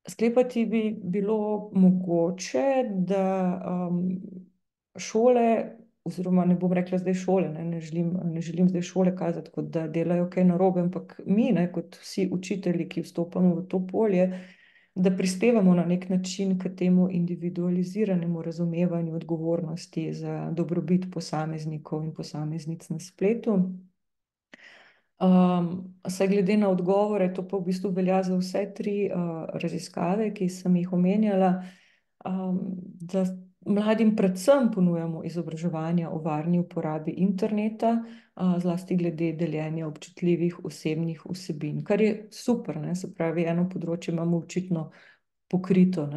Sklepati bi bilo mogoče, da šole, oziroma ne bom rekla zdaj šole, ne želim zdaj šole kazati, kot da delajo kaj narobe, ampak mi, kot vsi učitelji, ki vstopamo v to polje, da prispevamo na nek način k temu individualiziranemu razumevanju odgovornosti za dobrobit posameznikov in posameznic na spletu. Saj glede na odgovore, to pa v bistvu velja za vse 3 raziskave, ki sem jih omenjala, da mladim predvsem ponujamo izobraževanja o varni uporabi interneta, zlasti glede deljenja občutljivih osebnih vsebin, kar je super, se pravi, eno področje imamo očitno pokrito,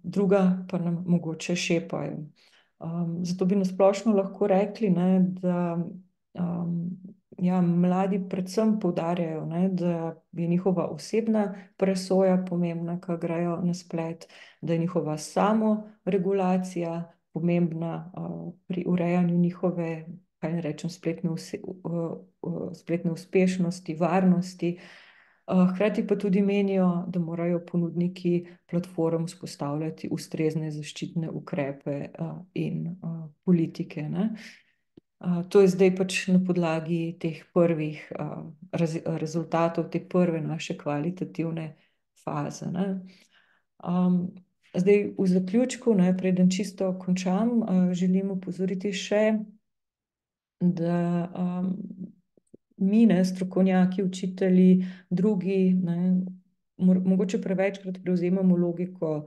druga pa nam mogoče šepajo. Zato bi na splošno lahko rekli, da mladi predvsem poudarjajo, da je njihova osebna presoja pomembna, ko grejo na splet, da je njihova samoregulacija pomembna pri urejanju njihove, kaj ne rečem, spletne uspešnosti, varnosti, Hkrati pa tudi menijo, da morajo ponudniki platform vzpostavljati ustrezne zaščitne ukrepe in politike, ne. To je zdaj pač na podlagi teh prvih rezultatov, te prve naše kvalitativne faze, ne. Zdaj v zaključku, ne, preden čisto končam, želim opozoriti še, da mi, ne, strokovnjaki, učitelji, drugi, ne, mogoče prevečkrat prevzemamo logiko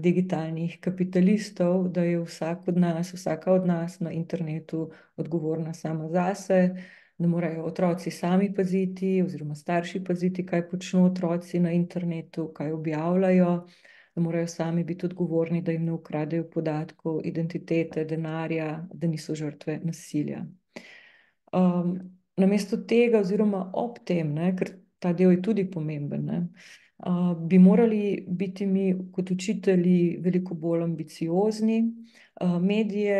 digitalnih kapitalistov, da je vsak od nas, vsaka od nas na internetu odgovorna sama zase, da morajo otroci sami paziti oziroma starši paziti, kaj počnejo otroci na internetu, kaj objavljajo, da morajo sami biti odgovorni, da jim ne ukradejo podatkov, identitete, denarja, da niso žrtve nasilja. Namesto tega oziroma ob tem, ne, ker ta del je tudi pomemben, ne, bi morali biti mi kot učitelji veliko bolj ambiciozni, medije,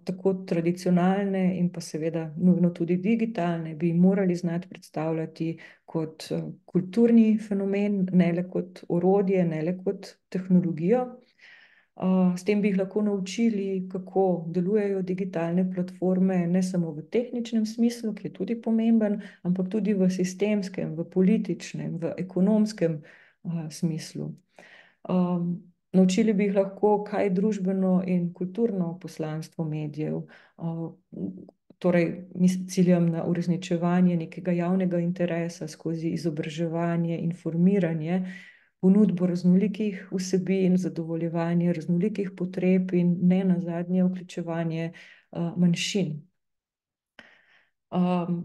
tako tradicionalne in pa seveda nujno tudi digitalne, bi morali znati predstavljati kot kulturni fenomen, ne le kot orodje, ne le kot tehnologijo. S tem bi jih lahko naučili, kako delujejo digitalne platforme, ne samo v tehničnem smislu, ki je tudi pomemben, ampak tudi v sistemskem, v političnem, v ekonomskem smislu. Naučili bi jih lahko, kaj je družbeno in kulturno poslanstvo medijev, torej ciljam na uresničevanje nekega javnega interesa skozi izobraževanje, informiranje, ponudbo raznolikih vsebin, zadovoljevanje raznolikih potreb in ne nazadnje vključevanje manjšin.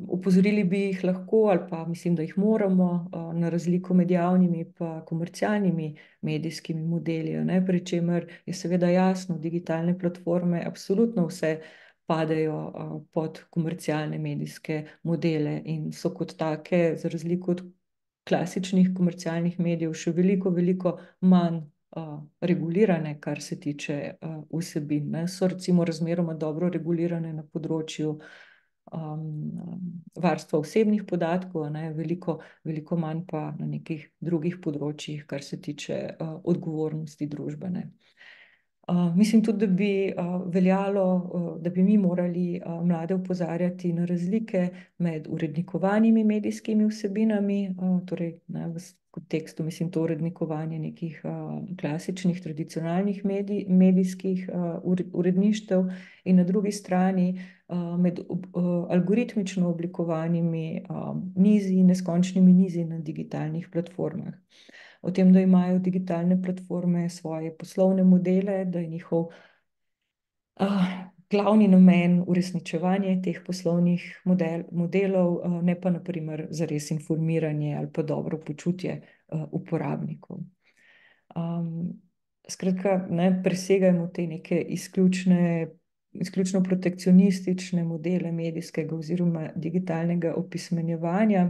Opozorili bi jih lahko, ali pa mislim, da jih moramo, na razliko med javnimi pa komercialnimi medijskimi modeli, ne, pri čemer je seveda jasno, digitalne platforme absolutno vse padejo pod komercialne medijske modele in so kot take, za razliko od klasičnih komercialnih medijev, še veliko manj regulirane, kar se tiče vsebin, ne. So recimo razmeroma dobro regulirane na področju varstva osebnih podatkov, ne, veliko manj pa na nekih drugih področjih, kar se tiče odgovornosti družbene. Mislim tudi, da bi veljalo, da bi mi morali mlade opozarjati na razlike med urednikovanimi medijskimi vsebinami, torej, ne, v kontekstu mislim to urednikovanje nekih klasičnih, tradicionalnih medijskih uredništev in na drugi strani med algoritmično oblikovanimi nizi, neskončnimi nizi na digitalnih platformah. O tem, da imajo digitalne platforme svoje poslovne modele, da je njihov glavni namen uresničevanje teh poslovnih modelov, ne pa na primer zares informiranje ali pa dobro počutje uporabnikov. Skratka, ne, presegajmo te neke izključno protekcionistične modele medijskega oziroma digitalnega opismenjevanja,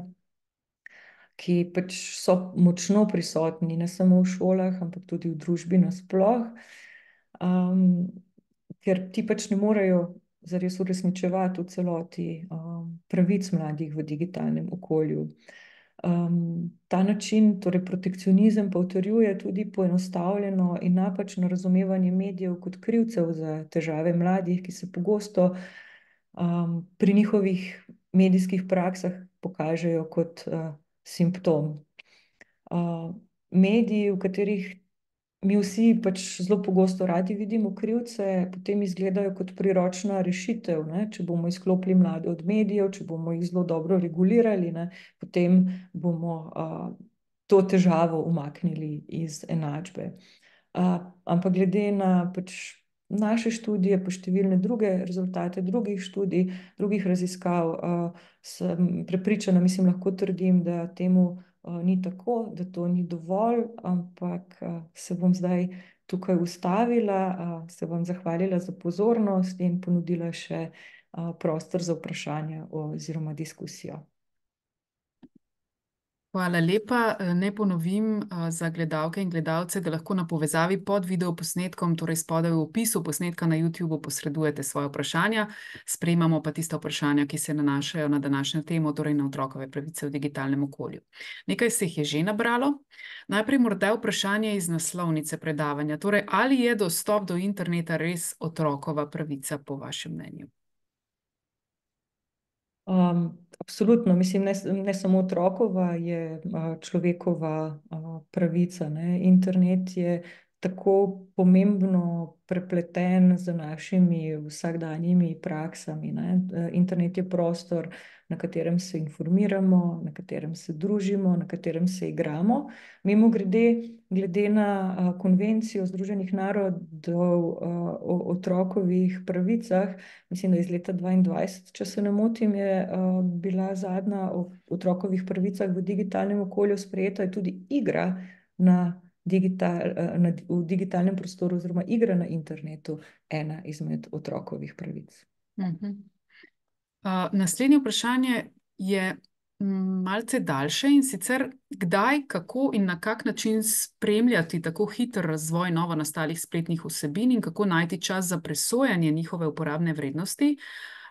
ki pač so močno prisotni ne samo v šolah, ampak tudi v družbi nasploh, ker ti pač ne morejo zares uresničevati v celoti pravic mladih v digitalnem okolju. Ta način, torej protekcionizem, pa utrjuje tudi poenostavljeno in napačno razumevanje medijev kot krivcev za težave mladih, ki se pogosto pri njihovih medijskih praksah pokažejo kot simptom. Mediji, v katerih mi vsi pač zelo pogosto radi vidimo krivce, potem izgledajo kot priročna rešitev, ne, če bomo izklopili mlade od medijev, če bomo jih zelo dobro regulirali, ne, potem bomo to težavo umaknili iz enačbe. Ampak glede na pač naše študije, pa številne druge rezultate drugih študij, drugih raziskav, sem prepričana, mislim, lahko trdim, da temu ni tako, da to ni dovolj, ampak se bom zdaj tukaj ustavila, se vam zahvalila za pozornost in ponudila še prostor za vprašanja oziroma diskusijo. Hvala lepa. Naj ponovim za gledalke in gledalce, da lahko na povezavi pod videoposnetkom, torej spodaj v opisu posnetka na YouTubu, posredujete svoje vprašanja. Sprejemamo pa tista vprašanja, ki se nanašajo na današnjo temo, torej na otrokove pravice v digitalnem okolju. Nekaj se jih je že nabralo. Najprej morda vprašanje iz naslovnice predavanja. Torej, ali je dostop do interneta res otrokova pravica, po vašem mnenju? Absolutno, mislim, ne samo otrokova, je človekova pravica, ne. Internet je tako pomembno prepleten z našimi vsakdanjimi praksami, ne. Internet je prostor, na katerem se informiramo, na katerem se družimo, na katerem se igramo. Mimogrede, glede na Konvencijo Združenih narodov o otrokovih pravicah, mislim, da iz leta 2022, če se ne motim, je bila zadnja o otrokovih pravicah v digitalnem okolju sprejeta, je tudi igra v digitalnem prostoru oziroma igra na internetu ena izmed otrokovih pravic. Naslednje vprašanje je malce daljše, in sicer kdaj, kako in na kak način spremljati tako hiter razvoj novo nastalih spletnih vsebin in kako najti čas za presojanje njihove uporabne vrednosti?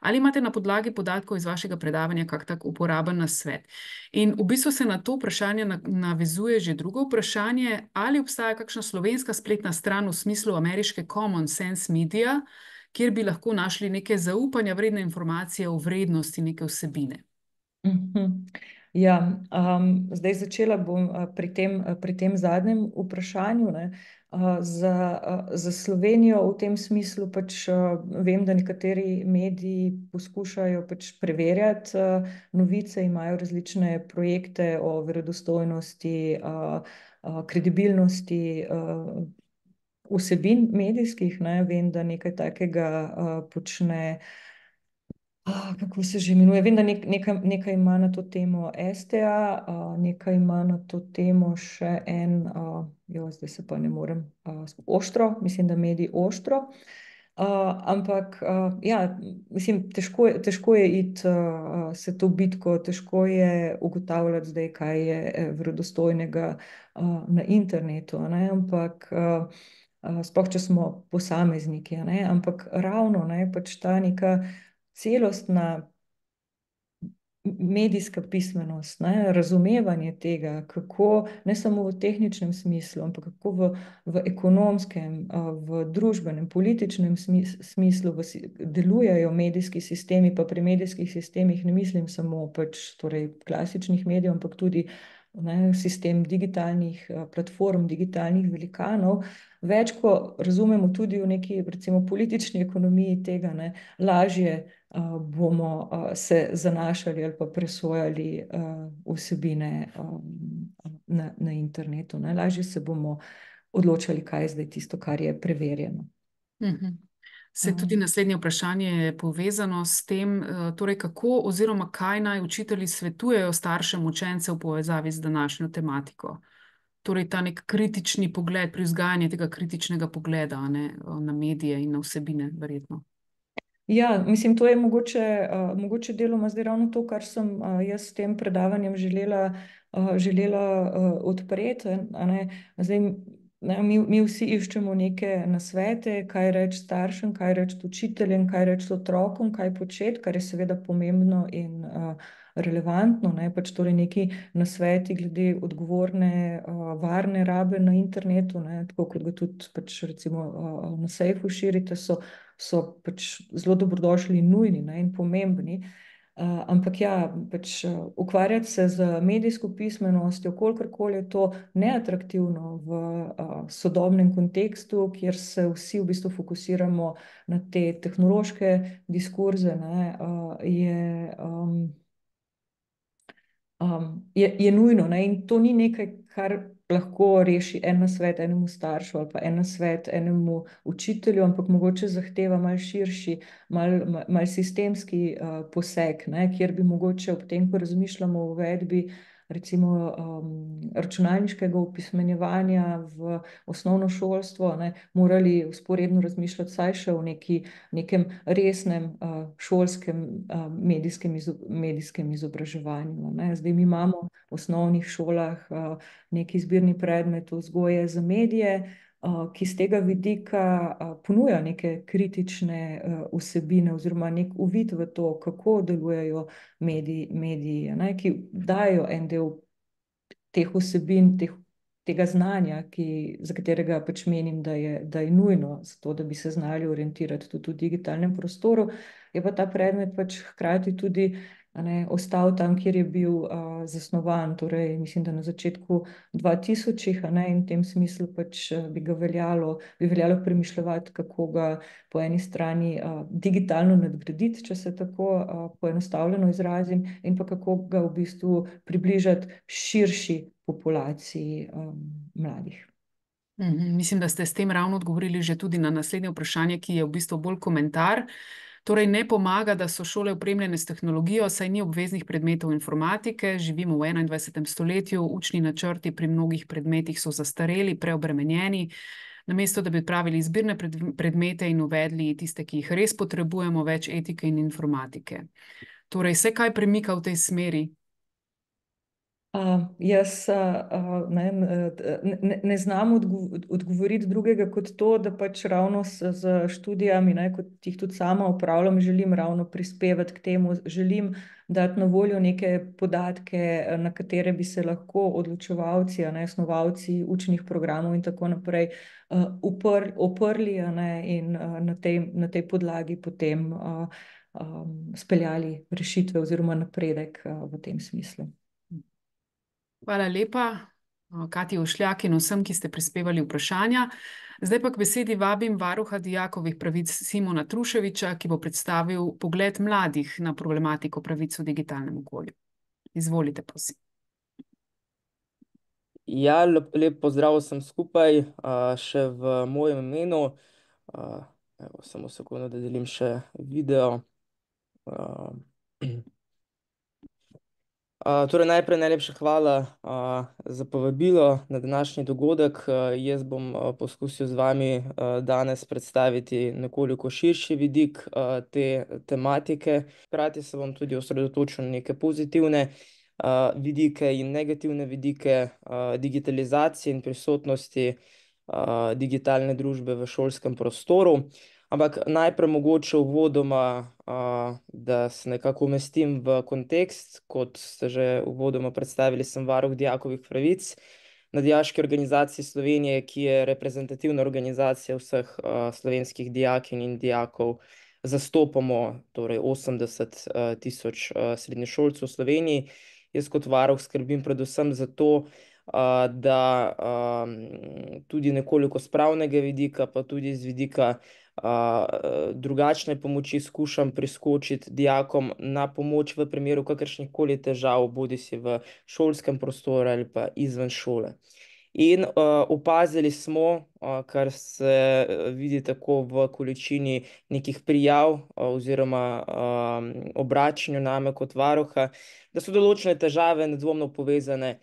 Ali imate na podlagi podatkov iz vašega predavanja kak tak uporaben nasvet? In v bistvu se na to vprašanje navezuje že drugo vprašanje, ali obstaja kakšna slovenska spletna stran v smislu ameriške Common Sense Media, kjer bi lahko našli neke zaupanja vredne informacije o vrednosti neke vsebine. Ja, zdaj začela bom pri tem zadnjem vprašanju, ne. Za Slovenijo v tem smislu pač vem, da nekateri mediji poskušajo pač preverjati novice, imajo različne projekte o verodostojnosti, kredibilnosti vsebin medijskih, ne. Vem, da nekaj takega počne, kako se že imenuje, vem, da nekaj ima na to temo STA, nekaj ima na to temo še en, zdaj se pa ne morem, Oštro, mislim, da medij Oštro. Ampak ja, mislim, težko je iti se to bitko, težko je ugotavljati zdaj, kaj je verodostojnega na internetu, a ne, ampak sploh, če smo posamezniki, a ne, ampak ravno, ne, pač ta neka celostna medijska pismenost, ne, razumevanje tega, kako ne samo v tehničnem smislu, ampak kako v ekonomskem, v družbenem, političnem smislu delujejo medijski sistemi, pa pri medijskih sistemih ne mislim samo pač torej klasičnih medijev, ampak tudi, ne, sistem digitalnih platform, digitalnih velikanov. Več, ko razumemo tudi v neki recimo politični ekonomiji tega, ne, lažje bomo se zanašali ali pa presojali vsebine na internetu, ne. Lažje se bomo odločali, kaj je zdaj tisto, kar je preverjeno. Se tudi naslednje vprašanje je povezano s tem, torej kako oziroma kaj naj učitelji svetujejo staršem učencev v povezavi z današnjo tematiko? Torej ta nek kritični pogled, pri vzgajanju tega kritičnega pogleda, a ne, na medije in na vsebine, verjetno. Ja, mislim, to je mogoče deloma zdaj ravno to, kar sem jaz s tem predavanjem želela odpreti, a ne. Zdaj, ne, mi vsi iščemo neke nasvete, kaj reči staršem, kaj reči učiteljem, kaj reči otrokom, kaj početi, kar je seveda pomembno in relevantno, ne, pač torej neki nasveti glede odgovorne, varne rabe na internetu, ne, tako kot ga tudi pač recimo na Sejfu širite, so pač zelo dobrodošli in nujni, ne, in pomembni. Ampak ja, pač ukvarjati se z medijsko pismenostjo, kolikorkoli je to neatraktivno v sodobnem kontekstu, kjer se vsi v bistvu fokusiramo na te tehnološke diskurze, ne, je nujno, ne, in to ni nekaj, kar lahko reši en nasvet enemu staršu ali pa en nasvet enemu učitelju, ampak mogoče zahteva malo širši, malo sistemski poseg, ne, kjer bi mogoče ob tem, ko razmišljamo o uvedbi recimo računalniškega opismenjevanja v osnovno šolstvo, ne, morali vzporedno razmišljati vsaj še o nekem resnem šolskem medijskem izobraževanju. Ne. Zdaj mi imamo v osnovnih šolah neki izbirni predmet vzgoje za medije, ki z tega vidika ponuja neke kritične vsebine oziroma nek uvid v to, kako delujejo mediji, ne, ki dajo en del teh vsebin, tega znanja, za katerega pač menim, da je nujno, zato da bi se znali orientirati tudi v digitalnem prostoru, je pa ta predmet pač hkrati tudi ostal tam, kjer je bil zasnovan, torej mislim, da na začetku 2000-ih, in v tem smislu pač bi veljalo premišljati, kako ga po eni strani digitalno nadgraditi, če se tako poenostavljeno izrazim, in pa kako ga v bistvu približati širši populaciji mladih. Mislim, da ste s tem ravno odgovorili že tudi na naslednje vprašanje, ki je v bistvu bolj komentar. Torej, ne pomaga, da so šole opremljene s tehnologijo, saj ni obveznih predmetov informatike, živimo v 21. stoletju, učni načrti pri mnogih predmetih so zastareli, preobremenjeni. Namesto da bi odpravili izbirne predmete in uvedli tiste, ki jih res potrebujemo, več etike in informatike. Torej, se kaj premika v tej smeri? Jaz ne znam odgovoriti drugega kot to, da pač ravno z študijami, kot jih tudi sama upravljam, želim ravno prispevati k temu, želim dati na voljo neke podatke, na katere bi se lahko odločevalci, snovalci učnih programov in tako naprej oprli, in na tej podlagi potem speljali rešitve oziroma napredek v tem smislu. Hvala lepa, Katji Ošljak in vsem, ki ste prispevali vprašanja. Zdaj pa k besedi vabim varuha dijakovih pravic Simona Truševiča, ki bo predstavil pogled mladih na problematiko pravic v digitalnem okolju. Izvolite, prosim. Ja, lep pozdrav vsem skupaj, še v mojem imenu. Evo, samo sekundu, da delim še video. Torej, najprej najlepša hvala za povabilo na današnji dogodek. Jaz bom poskusil z vami danes predstaviti nekoliko širši vidik te tematike. Hkrati se bom tudi osredotočil na neke pozitivne vidike in negativne vidike digitalizacije in prisotnosti digitalne družbe v šolskem prostoru. Ampak najprej mogoče uvodoma, da se nekako umestim v kontekst. Kot ste že uvodoma predstavili, sem varuh dijakovih pravic na Dijaški organizaciji Slovenije, ki je reprezentativna organizacija vseh slovenskih dijakinj in dijakov. Zastopamo torej 80.000 srednješolcev v Sloveniji. Jaz kot varuh skrbim predvsem za to, da tudi nekoliko s pravnega vidika, pa tudi z vidika drugačne pomoči skušam priskočiti dijakom na pomoč v primeru kakršnihkoli težav, bodisi v šolskem prostoru ali pa izven šole. In opazili smo, kar se vidi tako v količini nekih prijav oziroma obračanju name kot varuha, da so določene težave nedvomno povezane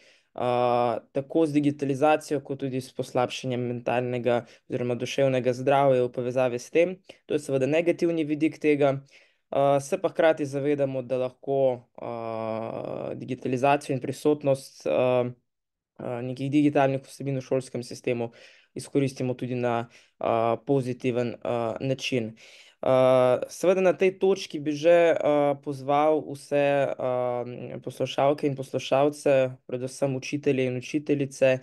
tako z digitalizacijo, kot tudi s poslabšanjem mentalnega oziroma duševnega zdravja v povezavi s tem. To je seveda negativni vidik tega. Se pa hkrati zavedamo, da lahko digitalizacijo in prisotnost nekih digitalnih vsebin v šolskem sistemu izkoristimo tudi na pozitiven način. Seveda na tej točki bi že pozval vse poslušalke in poslušalce, predvsem učitelje in učiteljice,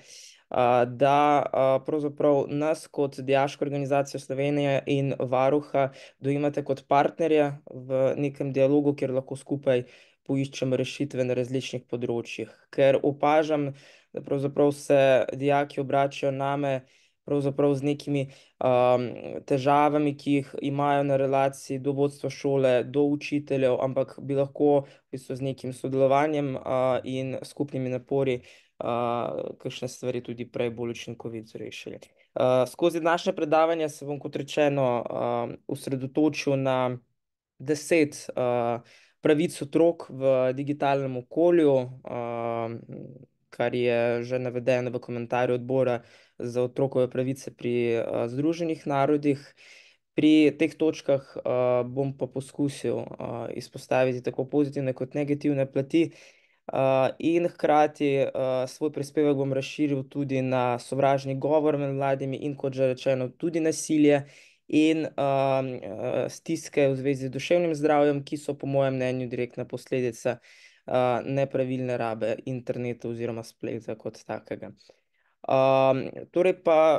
da pravzaprav nas kot Dijaško organizacijo Slovenije in varuha dojemate kot partnerja v nekem dialogu, kjer lahko skupaj poiščemo rešitve na različnih področjih. Ker opažam, da pravzaprav se dijaki obračajo name pravzaprav z nekimi težavami, ki jih imajo na relaciji do vodstva šole, do učiteljev, ampak bi lahko v bistvu z nekim sodelovanjem in skupnimi napori kakšne stvari tudi prej bolj učinkovito rešili. Skozi današnje predavanje se bom, kot rečeno, osredotočil na 10 pravic otrok v digitalnem okolju, kar je že navedeno v komentarju odbora za otrokove pravice pri Združenih narodih. Pri teh točkah bom pa poskusil izpostaviti tako pozitivne kot negativne plati. In hkrati svoj prispevek bom razširil tudi na sovražni govor med mladimi in, kot že rečeno, tudi nasilje in stiske v zvezi z duševnim zdravjem, ki so po mojem mnenju direktna posledica nepravilne rabe interneta oziroma spleta kot takega. Torej pa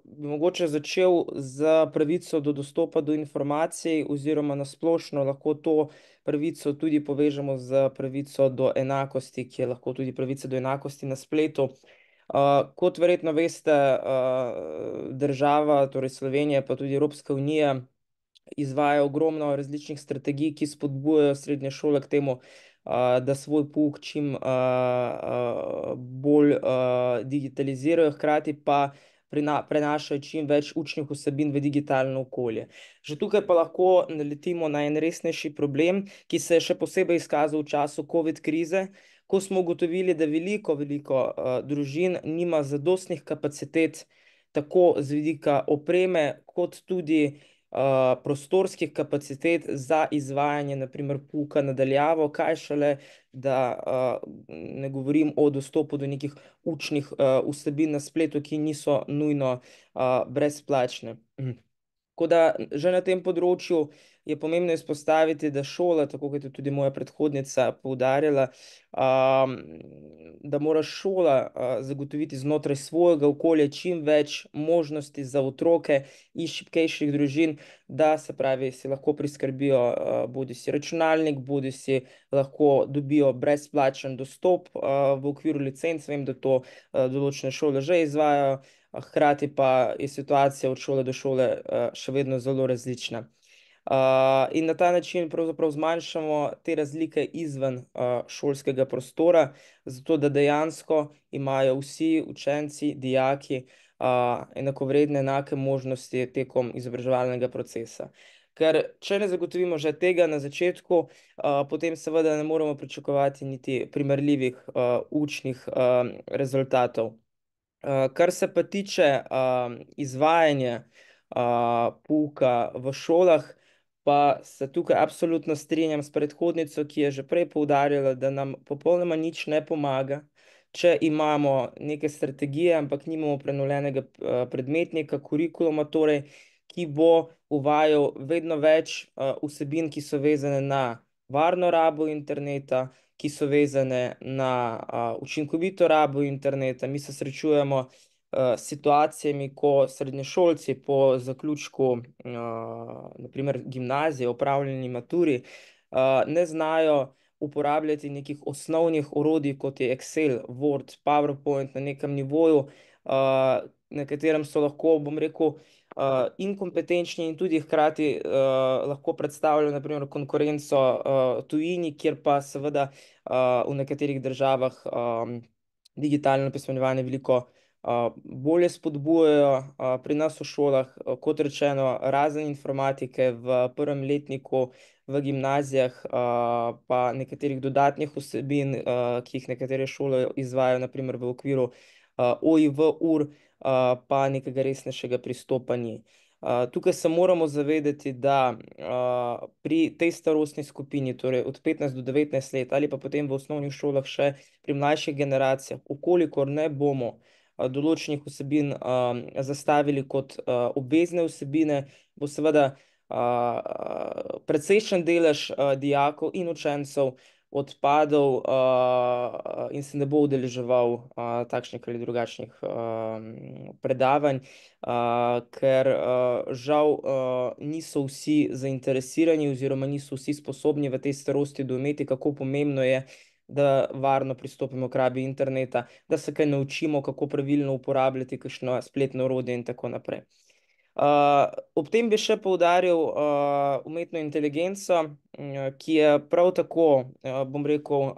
bi mogoče začel z pravico do dostopa do informacij oziroma na splošno lahko to pravico tudi povežemo z pravico do enakosti, ki je lahko tudi pravica do enakosti na spletu. Kot verjetno veste, država, torej Slovenija pa tudi Evropska unija, izvaja ogromno različnih strategij, ki spodbujajo srednje šole k temu, da svoj pouk čim bolj digitalizirajo, hkrati pa prenašajo čim več učnih vsebin v digitalno okolje. Že tukaj pa lahko naletimo na en resnejši problem, ki se je še posebej izkazal v času COVID krize, ko smo ugotovili, da veliko družin nima zadostnih kapacitet tako z vidika opreme kot tudi prostorskih kapacitet za izvajanje na primer pouka na daljavo, kaj šele, da ne govorim o dostopu do nekih učnih vsebin na spletu, ki niso nujno brezplačne. Tako da že na tem področju je pomembno izpostaviti, da šola, tako kot je tudi moja predhodnica poudarjala, da mora šola zagotoviti znotraj svojega okolja čim več možnosti za otroke iz šibkejših družin, da se pravi, si lahko priskrbijo bodisi računalnik, bodisi lahko dobijo brezplačen dostop v okviru licenc. Vem, da to določene šole že izvajajo, hkrati pa je situacija od šole do šole še vedno zelo različna. In na ta način pravzaprav zmanjšamo te razlike izven šolskega prostora, zato da dejansko imajo vsi učenci, dijaki enakovredne, enake možnosti tekom izobraževalnega procesa. Ker če ne zagotovimo že tega na začetku, potem seveda ne moremo pričakovati niti primerljivih učnih rezultatov. Kar se pa tiče izvajanja pouka v šolah, pa se tukaj absolutno strinjam s predhodnico, ki je že prej poudarjala, da nam popolnoma nič ne pomaga, če imamo neke strategije, ampak nimamo prenovljenega predmetnika, kurikuluma torej, ki bo uvajal vedno več vsebin, ki so vezane na varno rabo interneta, ki so vezane na učinkovito rabo interneta. Mi se srečujemo s situacijami, ko srednješolci po zaključku na primer gimnazije, opravljeni maturi, ne znajo uporabljati nekih osnovnih orodij, kot je Excel, Word, PowerPoint na nekem nivoju, na katerem so lahko, bom rekel, inkompetenčni in tudi hkrati lahko predstavljajo na primer konkurenco tujini, kjer pa seveda v nekaterih državah digitalno pismenjevanje veliko bolje spodbujajo. Pri nas v šolah, kot rečeno, razen informatike v prvem letniku, v gimnazijah pa nekaterih dodatnih vsebin, ki jih nekatere šole izvajajo, na primer v okviru OIV ur, pa nekega resnejšega pristopa ni. Tukaj se moramo zavedati, da pri tej starostni skupini, torej od 15 do 19 let ali pa potem v osnovnih šolah še pri mlajših generacijah, ukolikor ne bomo določenih vsebin zastavili kot obvezne vsebine, bo seveda precejšen delež dijakov in učencev odpadel in se ne bo udeleževal takšnih ali drugačnih predavanj, ker žal niso vsi zainteresirani oziroma niso vsi sposobni v tej starosti doumeti, kako pomembno je, da varno pristopimo k rabi interneta, da se kaj naučimo, kako pravilno uporabljati kakšno spletno orodje in tako naprej. Ob tem bi še poudaril umetno inteligenco, ki je prav tako, bom rekel,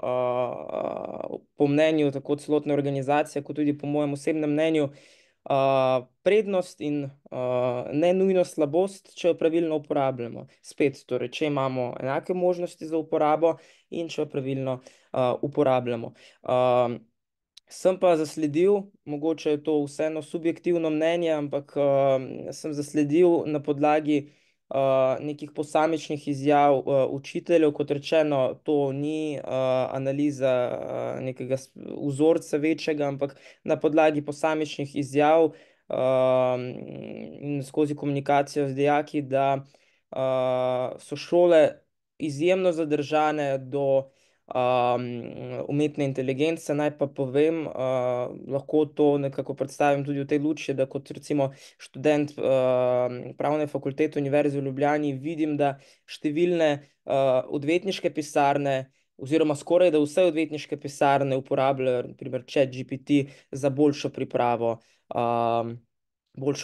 po mnenju tako celotne organizacije, kot tudi po mojem osebnem mnenju, prednost in ne nujno slabost, če jo pravilno uporabljamo. Spet, torej, če imamo enake možnosti za uporabo in če jo pravilno uporabljamo. Sem pa zasledil, mogoče je to vseeno subjektivno mnenje, ampak sem zasledil na podlagi nekih posamičnih izjav učiteljev, kot rečeno, to ni analiza nekega vzorca večjega, ampak na podlagi posamičnih izjav in skozi komunikacijo z dijaki, da so šole izjemno zadržane do umetne inteligence. Naj pa povem, lahko to nekako predstavim tudi v tej luči, da kot recimo študent pravne fakultete Univerze v Ljubljani vidim, da številne odvetniške pisarne oziroma skoraj da vse odvetniške pisarne uporabljajo na primer ChatGPT za boljšo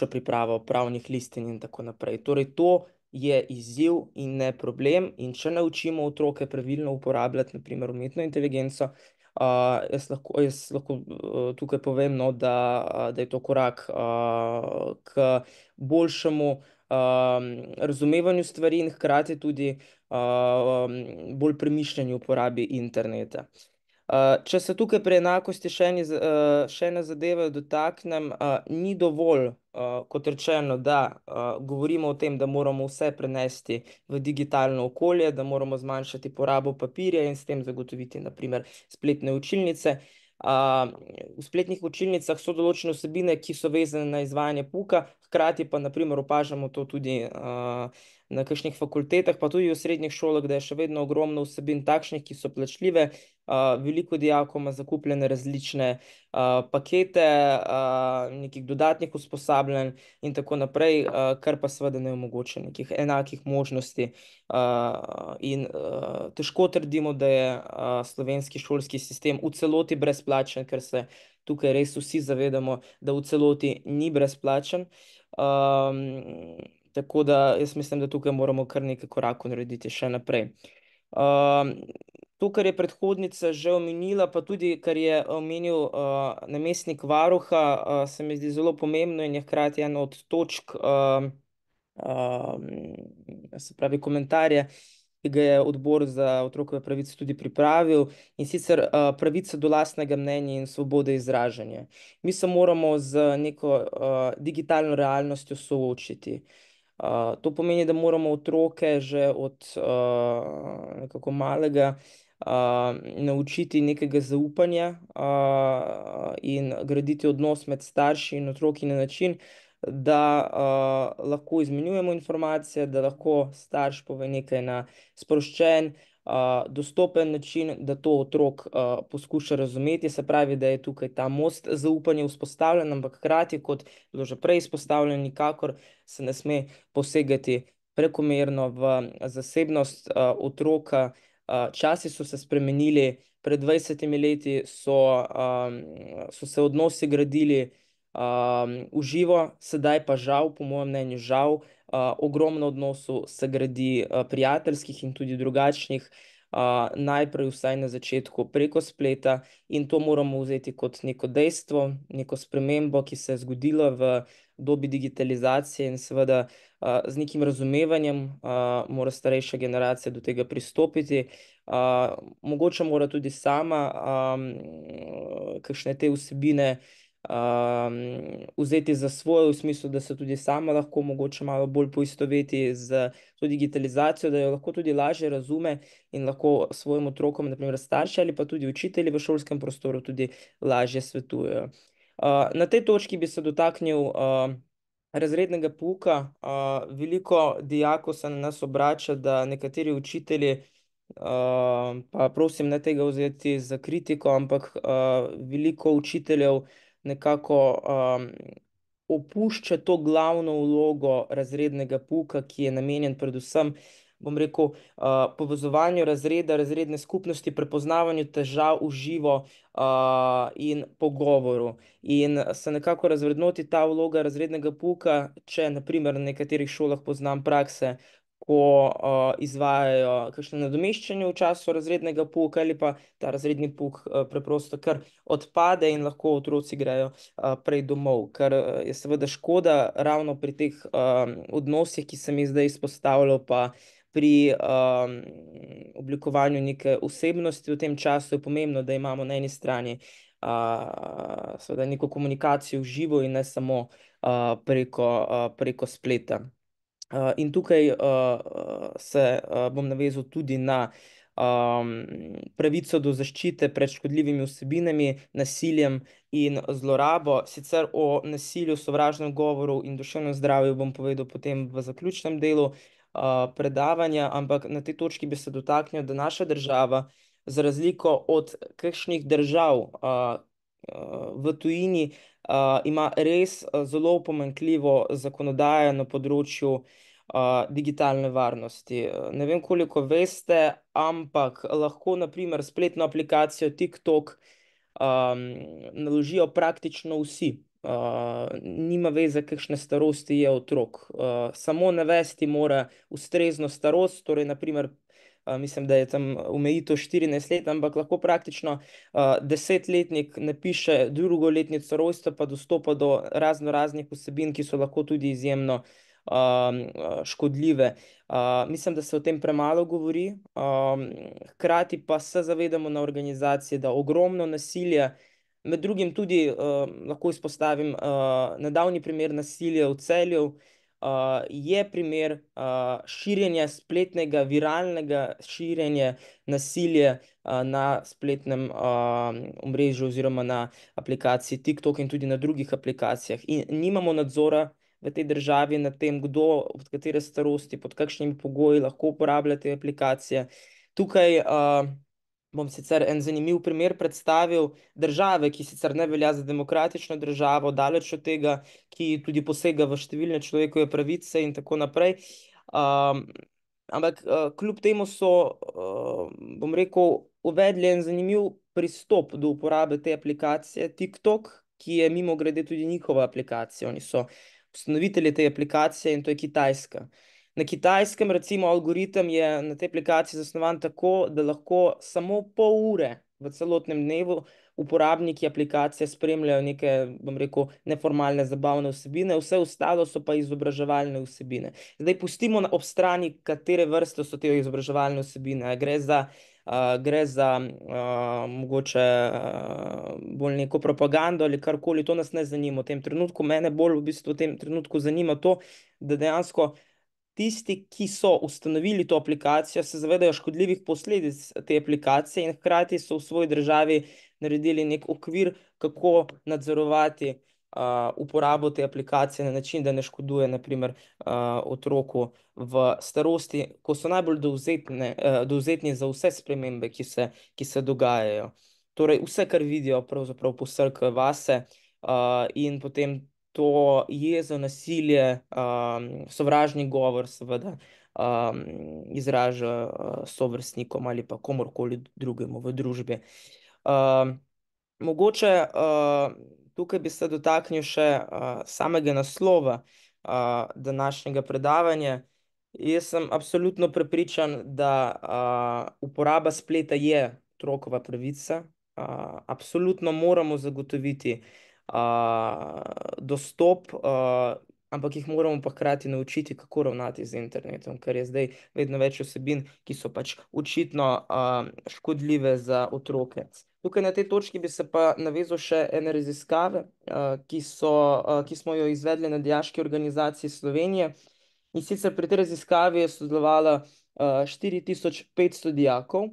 pripravo pravnih listin in tako naprej. Torej to je izziv in ne problem, in če naučimo otroke pravilno uporabljati, na primer umetno inteligenco, jaz lahko tukaj povem, no, da je to korak k boljšemu razumevanju stvari in hkrati tudi bolj premišljeni uporabi interneta. Če se tukaj pri enakosti še ene zadeve dotaknem, ni dovolj, kot rečeno, da govorimo o tem, da moramo vse prenesti v digitalno okolje, da moramo zmanjšati porabo papirja in s tem zagotoviti na primer spletne učilnice. V spletnih učilnicah so določene vsebine, ki so vezane na izvajanje pouka, hkrati pa na primer opažamo to tudi na kakšnih fakultetah, pa tudi v srednjih šolah, da je še vedno ogromno vsebin takšnih, ki so plačljive. Veliko dijakov ima zakupljene različne pakete, nekih dodatnih usposabljanj in tako naprej, kar pa seveda ne omogoča nekih enakih možnosti. In težko trdimo, da je slovenski šolski sistem v celoti brezplačen, ker se tukaj res vsi zavedamo, da v celoti ni brezplačen. Tako da jaz mislim, da tukaj moramo kar nekaj korakov narediti še naprej. To, kar je predhodnica že omenila, pa tudi, kar je omenil namestnik varuha, se mi zdi zelo pomembno in je hkrati ena od točk, se pravi komentarje, ki ga je Odbor za otrokove pravice tudi pripravil, in sicer pravica do lastnega mnenja in svobode izražanja. Mi se moramo z neko digitalno realnostjo soočiti. To pomeni, da moramo otroke že od nekako malega naučiti nekega zaupanja in graditi odnos med starši in otroki na način, da lahko izmenjujemo informacije, da lahko starš pove nekaj na sproščen, dostopen način, da to otrok poskuša razumeti, se pravi, da je tukaj ta most zaupanja vzpostavljen, ampak hkrati, kot bilo že prej izpostavljeno, nikakor se ne sme posegati prekomerno v zasebnost otroka. Časi so se spremenili, pred 20 leti so se odnosi gradili v živo, sedaj pa žal, po mojem mnenju žal, ogromno odnosov se gradi prijateljskih in tudi drugačnih, najprej vsaj na začetku preko spleta, in to moramo vzeti kot neko dejstvo, neko spremembo, ki se je zgodila v dobi digitalizacije, in seveda z nekim razumevanjem mora starejša generacija do tega pristopiti. Mogoče mora tudi sama kakšne te vsebine vzeti za svoje, v smislu, da se tudi sama lahko mogoče malo bolj poistoveti z to digitalizacijo, da jo lahko tudi lažje razume in lahko svojim otrokom, na primer starši ali pa tudi učitelji v šolskem prostoru, tudi lažje svetujejo. Na tej točki bi se dotaknil razrednega pouka. Veliko dijakov se na nas obrača, da nekateri učitelji, pa prosim, ne tega vzeti za kritiko, ampak veliko učiteljev nekako opušča to glavno vlogo razrednega pouka, ki je namenjen predvsem, bom rekel, povezovanju razreda, razredne skupnosti, prepoznavanju težav v živo in pogovoru. In se nekako razvrednoti ta vloga razrednega pouka, če na primer na nekaterih šolah poznam prakse, ko izvajajo kakšno nadomeščanje v času razrednega pouka ali pa ta razredni pouk preprosto kar odpade in lahko otroci grejo prej domov, kar je seveda škoda ravno pri teh odnosih, ki sem jih zdaj izpostavljal, pa pri oblikovanju neke osebnosti v tem času je pomembno, da imamo na eni strani seveda neko komunikacijo v živo in ne samo preko spleta. In tukaj se bom navezal tudi na pravico do zaščite pred škodljivimi vsebinami, nasiljem in zlorabo. Sicer o nasilju, sovražnem govoru in duševnem zdravju bom povedal potem v zaključnem delu predavanja, ampak na tej točki bi se dotaknil, da naša država, za razliko od kakšnih držav v tujini, ima res zelo pomanjkljivo zakonodajo na področju digitalne varnosti. Ne vem, koliko veste, ampak lahko na primer spletno aplikacijo TikTok naložijo praktično vsi. Nima veze, kakšne starosti je otrok. Samo navesti mora ustrezno starost, torej na primer mislim, da je tam omejitev 14 let, ampak lahko praktično 10-letnik napiše drugo letnico rojstva, pa dostopa do raznih vsebin, ki so lahko tudi izjemno škodljive. Mislim, da se o tem premalo govori. Hkrati pa se zavedamo na organizaciji, da ogromno nasilja, med drugim tudi lahko izpostavim nedavni primer nasilja v Celju, je primer širjenja spletnega, viralnega širjenja nasilja na spletnem omrežju oziroma na aplikaciji TikTok in tudi na drugih aplikacijah. In nimamo nadzora v tej državi nad tem, kdo, od katere starosti, pod kakšnimi pogoji lahko uporablja te aplikacije. Tukaj bom sicer en zanimiv primer predstavil države, ki sicer ne velja za demokratično državo, daleč od tega, ki tudi posega v številne človekove pravice in tako naprej. Ampak kljub temu so, bom rekel, uvedli en zanimiv pristop do uporabe te aplikacije TikTok, ki je mimogrede tudi njihova aplikacija. Oni so ustanovitelji te aplikacije in to je Kitajska. Na Kitajskem recimo algoritem je na tej aplikaciji zasnovan tako, da lahko samo pol ure v celotnem dnevu uporabniki aplikacije spremljajo neke, bom rekel, neformalne zabavne vsebine, vse ostalo so pa izobraževalne vsebine. Zdaj pustimo ob strani, katere vrste so te izobraževalne vsebine. Gre za mogoče bolj neko propagando ali karkoli, to nas ne zanima v tem trenutku. Mene bolj v bistvu v tem trenutku zanima to, da dejansko tisti, ki so ustanovili to aplikacijo, se zavedajo škodljivih posledic te aplikacije in hkrati so v svoji državi naredili nek okvir, kako nadzorovati uporabo te aplikacije na način, da ne škoduje na primer otroku v starosti, ko so najbolj dovzetni za vse spremembe, ki se dogajajo. Torej vse, kar vidijo, pravzaprav posrkajo vase in potem to jezo, nasilje, sovražni govor seveda izraža sovrstnikom ali pa komurkoli drugemu v družbi. Mogoče tukaj bi se dotaknil še samega naslova današnjega predavanja. Jaz sem absolutno prepričan, da uporaba spleta je otrokova pravica. Absolutno moramo zagotoviti dostop, ampak jih moramo pa hkrati naučiti, kako ravnati z internetom, ker je zdaj vedno več vsebin, ki so pač očitno škodljive za otroke. Tukaj na tej točki bi se pa navezal še ene raziskave, ki smo jo izvedli na Dijaški organizaciji Slovenije. In sicer pri tej raziskavi je sodelovalo 4500 dijakov.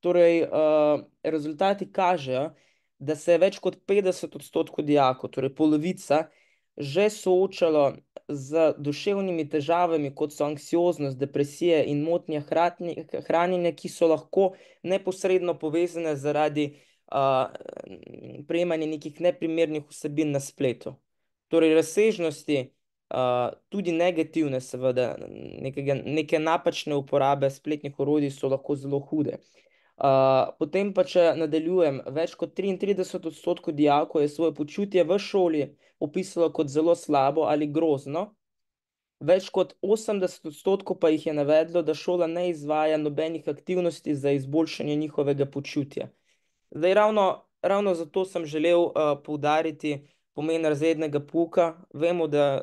Torej, rezultati kažejo, da se je več kot 50% dijakov, torej polovica, že soočalo z duševnimi težavami, kot so anksioznost, depresije in motnje hranjenja, ki so lahko neposredno povezane zaradi prejemanja nekih neprimernih vsebin na spletu. Torej, razsežnosti, tudi negativne seveda, neke napačne uporabe spletnih orodij so lahko zelo hude. Potem pa, če nadaljujem, več kot 33% dijakov je svoje počutje v šoli opisalo kot zelo slabo ali grozno. več kot 80% pa jih je navedlo, da šola ne izvaja nobenih aktivnosti za izboljšanje njihovega počutja. Zdaj, ravno zato sem želel poudariti pomen razrednega pouka. Vemo, da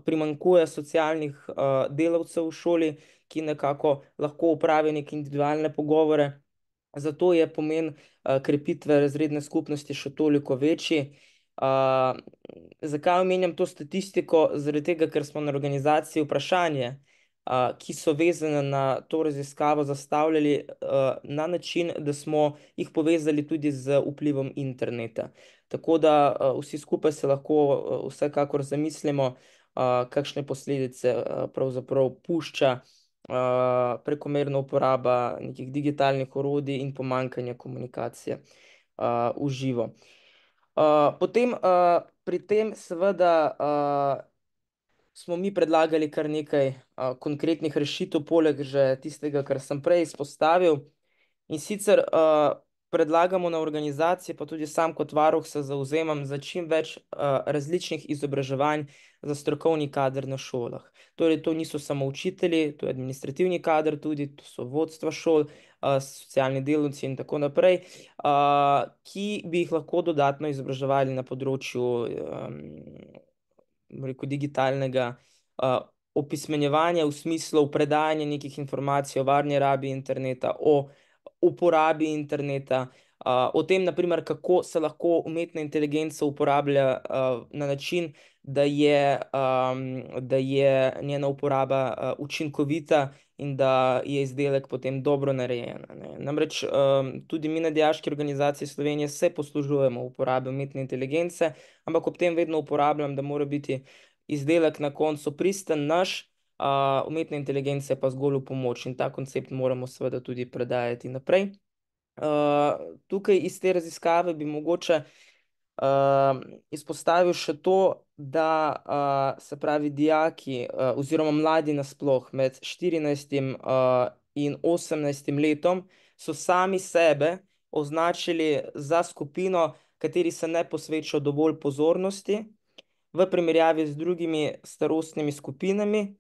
primanjkuje socialnih delavcev v šoli, ki nekako lahko opravijo neke individualne pogovore. Zato je pomen krepitve razredne skupnosti še toliko večji. Zakaj omenjam to statistiko? Zaradi tega, ker smo na organizaciji vprašanje, ki so vezane na to raziskavo, zastavljali na način, da smo jih povezali tudi z vplivom interneta. Tako da vsi skupaj se lahko vsekakor zamislimo, kakšne posledice pravzaprav pušča prekomerna uporaba nekih digitalnih orodij in pomanjkanje komunikacije v živo. Potem pri tem seveda smo mi predlagali kar nekaj konkretnih rešitev, poleg že tistega, kar sem prej izpostavil. In sicer predlagamo na organizaciji, pa tudi sam kot varuh se zavzemam za čim več različnih izobraževanj za strokovni kader na šolah. Torej, to niso samo učitelji, to je administrativni kader tudi, to so vodstva šol, socialni delavci in tako naprej, ki bi jih lahko dodatno izobraževali na področju digitalnega opismenjevanja v smislu predajanja nekih informacij o varni rabi interneta, o uporabi interneta, o tem, naprimer, kako se lahko umetna inteligenca uporablja na način, da je njena uporaba učinkovita in da je izdelek potem dobro narejen. Namreč tudi mi na Dijaški organizaciji Slovenije se poslužujemo uporabe umetne inteligence, ampak ob tem vedno uporabljam, da mora biti izdelek na koncu pristen naš, umetna inteligenca je pa zgolj v pomoč, in ta koncept moramo seveda tudi predajati naprej. Tukaj iz te raziskave bi mogoče izpostavil še to, da se pravi dijaki oziroma mladi nasploh med 14 in 18 letom so sami sebe označili za skupino, kateri se ne posvečajo dovolj pozornosti v primerjavi z drugimi starostnimi skupinami.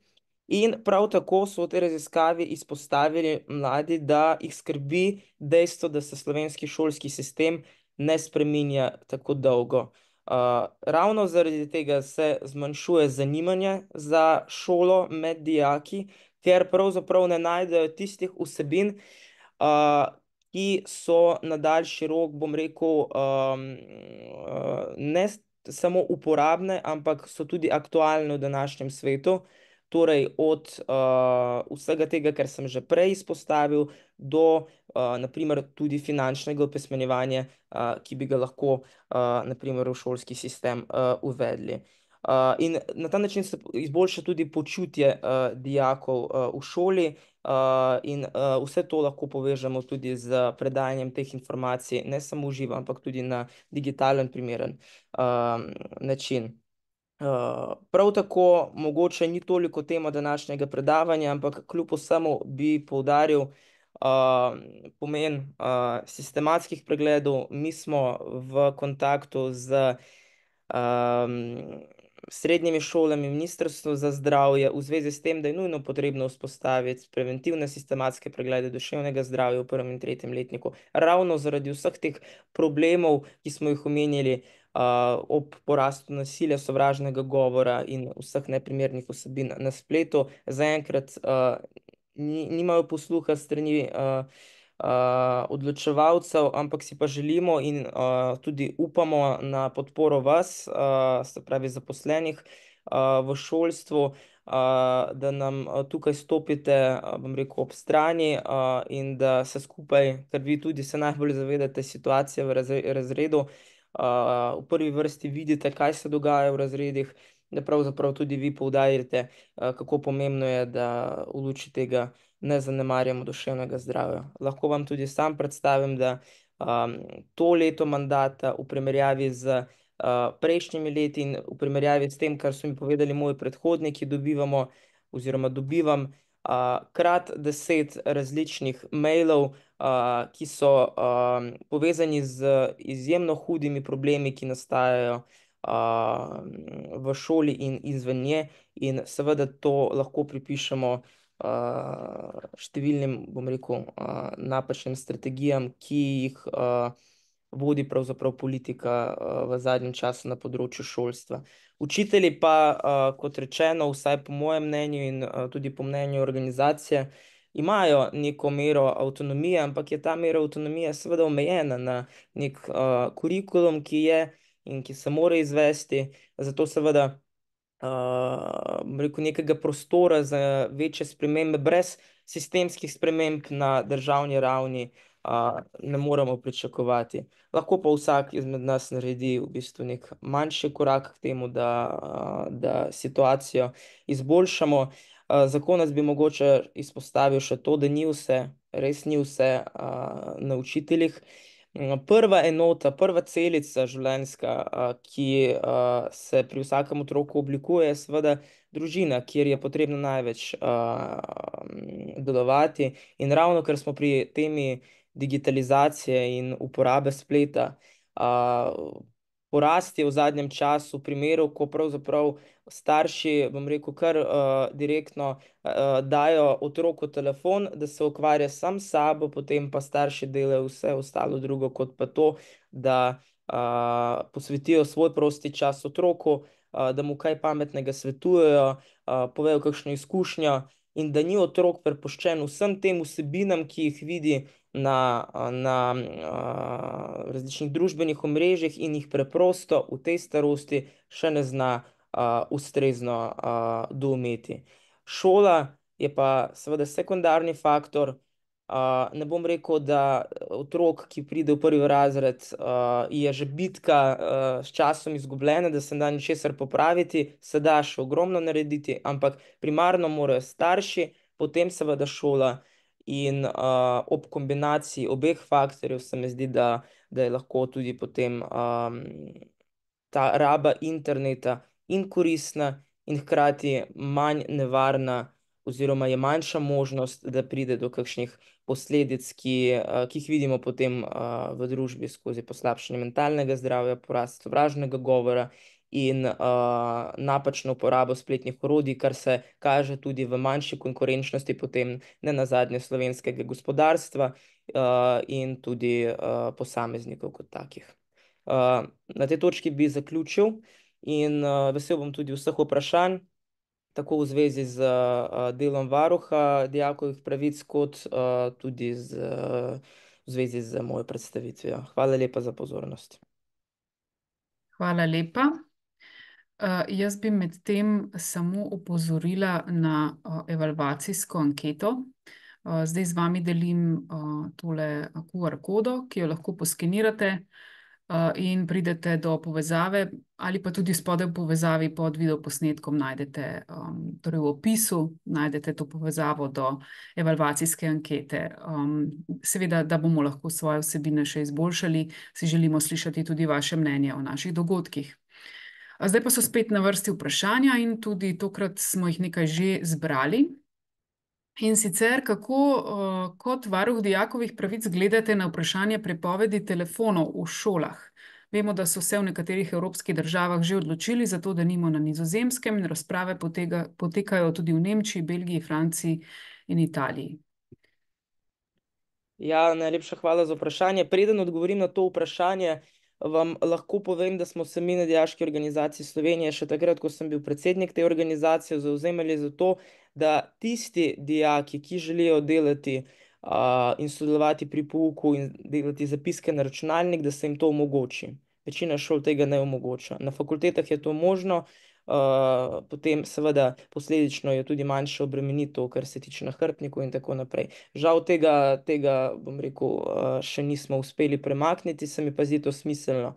In prav tako so v tej raziskavi izpostavili mladi, da jih skrbi dejstvo, da se slovenski šolski sistem ne spreminja tako dolgo. Ravno zaradi tega se zmanjšuje zanimanje za šolo med dijaki, ker pravzaprav ne najdejo tistih vsebin, ki so na daljši rok, bom rekel, ne samo uporabne, ampak so tudi aktualne v današnjem svetu. Torej od vsega tega, kar sem že prej izpostavil, do naprimer tudi finančnega opismenjevanja, ki bi ga lahko naprimer v šolski sistem uvedli. In na ta način se izboljša tudi počutje dijakov v šoli in vse to lahko povežemo tudi z predajanjem teh informacij, ne samo v živo, ampak tudi na digitalen primeren način. Prav tako mogoče ni toliko tema današnjega predavanja, ampak kljub vsemu bi poudaril pomen sistematskih pregledov. Mi smo v kontaktu z srednjimi šolami, Ministrstvo za zdravje v zvezi s tem, da je nujno potrebno vzpostaviti preventivne sistematske preglede duševnega zdravja v 1. in 3. letniku. Ravno zaradi vseh teh problemov, ki smo jih omenjali, ob porastu nasilja, sovražnega govora in vseh neprimernih vsebin na spletu, zaenkrat nimajo posluha strani odločevalcev, ampak si pa želimo in tudi upamo na podporo vas, se pravi zaposlenih v šolstvu, da nam tukaj stopite, bom rekel, ob strani in da se skupaj, ker vi tudi se najbolj zavedate situacije v razredu, v prvi vrsti vidite, kaj se dogaja v razredih, da pravzaprav tudi vi poudarjate, kako pomembno je, da v luči tega ne zanemarjamo duševnega zdravja. Lahko vam tudi sam predstavim, da to leto mandata v primerjavi z prejšnjimi leti in v primerjavi s tem, kar so mi povedali moji predhodniki, dobivam krat 10 različnih mailov, ki so povezani z izjemno hudimi problemi, ki nastajajo v šoli in izven nje, in seveda to lahko pripišemo številnim, bom rekel, napačnim strategijam, ki jih vodi pravzaprav politika v zadnjem času na področju šolstva. Učitelji pa, kot rečeno, vsaj po mojem mnenju in tudi po mnenju organizacije, imajo neko mero avtonomije, ampak je ta mera avtonomije seveda omejena na nek kurikulum, ki je in ki se mora izvesti, zato seveda bom rekel, nekega prostora za večje spremembe brez sistemskih sprememb na državni ravni ne moremo pričakovati. Lahko pa vsak izmed nas naredi v bistvu nek manjši korak k temu, da situacijo izboljšamo. Za konec bi mogoče izpostavil še to, da ni vse, res ni vse na učiteljih. Prva enota, prva celica življenjska, ki se pri vsakem otroku oblikuje, je seveda družina, kjer je potrebno največ delovati. In ravno ker smo pri temi digitalizacije in uporabe spleta, porast je v zadnjem času v primeru, ko pravzaprav starši, bom rekel, kar direktno dajo otroku telefon, da se ukvarja sam s sabo, potem pa starši delajo vse ostalo drugo, kot pa to, da posvetijo svoj prosti čas otroku, da mu kaj pametnega svetujejo, povejo kakšno izkušnjo, in da ni otrok prepuščen vsem tem vsebinam, ki jih vidi na različnih družbenih omrežjih in jih preprosto v tej starosti še ne zna ustrezno doumeti. Šola je pa seveda sekundarni faktor. Ne bom rekel, da otrok, ki pride v prvi razred, je že bitka s časom izgubljena, da se ne da ničesar popraviti, se da še ogromno narediti, ampak primarno morajo starši, potem seveda šola, in ob kombinaciji obeh faktorjev se mi zdi, da je lahko tudi potem ta raba interneta in koristna in hkrati manj nevarna, oziroma je manjša možnost, da pride do kakšnih posledic, ki jih vidimo potem v družbi skozi poslabšanje mentalnega zdravja, porast sovražnega govora in napačno uporabo spletnih orodij, kar se kaže tudi v manjši konkurenčnosti potem nenazadnje slovenskega gospodarstva in tudi posameznikov kot takih. Na tej točki bi zaključil in vesel bom tudi vseh vprašanj, tako v zvezi z delom varuha dijakovih pravic, kot tudi v zvezi z mojo predstavitvijo. Hvala lepa za pozornost. Hvala lepa. Jaz bi med tem samo opozorila na evalvacijsko anketo. Zdaj z vami delim tole QR kodo, ki jo lahko poskenirate in pridete do povezave, ali pa tudi spodaj v povezavi pod videoposnetkom najdete, torej v opisu najdete to povezavo do evalvacijske ankete. Seveda, da bomo lahko svoje vsebine še izboljšali, si želimo slišati tudi vaše mnenje o naših dogodkih. Zdaj pa so spet na vrsti vprašanja in tudi tokrat smo jih nekaj že zbrali. In sicer, kako kot varuh dijakovih pravic gledate na vprašanje prepovedi telefonov v šolah? Vemo, da so se v nekaterih evropskih državah že odločili za to, da denimo na Nizozemskem, in razprave potekajo tudi v Nemčiji, Belgiji, Franciji in Italiji. Ja, najlepša hvala za vprašanje. Preden odgovorim na to vprašanje, vam lahko povem, da smo se mi na Dijaški organizaciji Slovenije še takrat, ko sem bil predsednik te organizacije, zavzemali za to, da tisti dijaki, ki želijo delati in sodelovati pri pouku in delati zapiske na računalnik, da se jim to omogoči. Večina šol tega ne omogoča. Na fakultetah je to možno, potem seveda posledično je tudi manjša obremenitev, kar se tiče nahrbtnikov in tako naprej. Žal tega bom rekel, še nismo uspeli premakniti, se mi pa zdi to smiselno.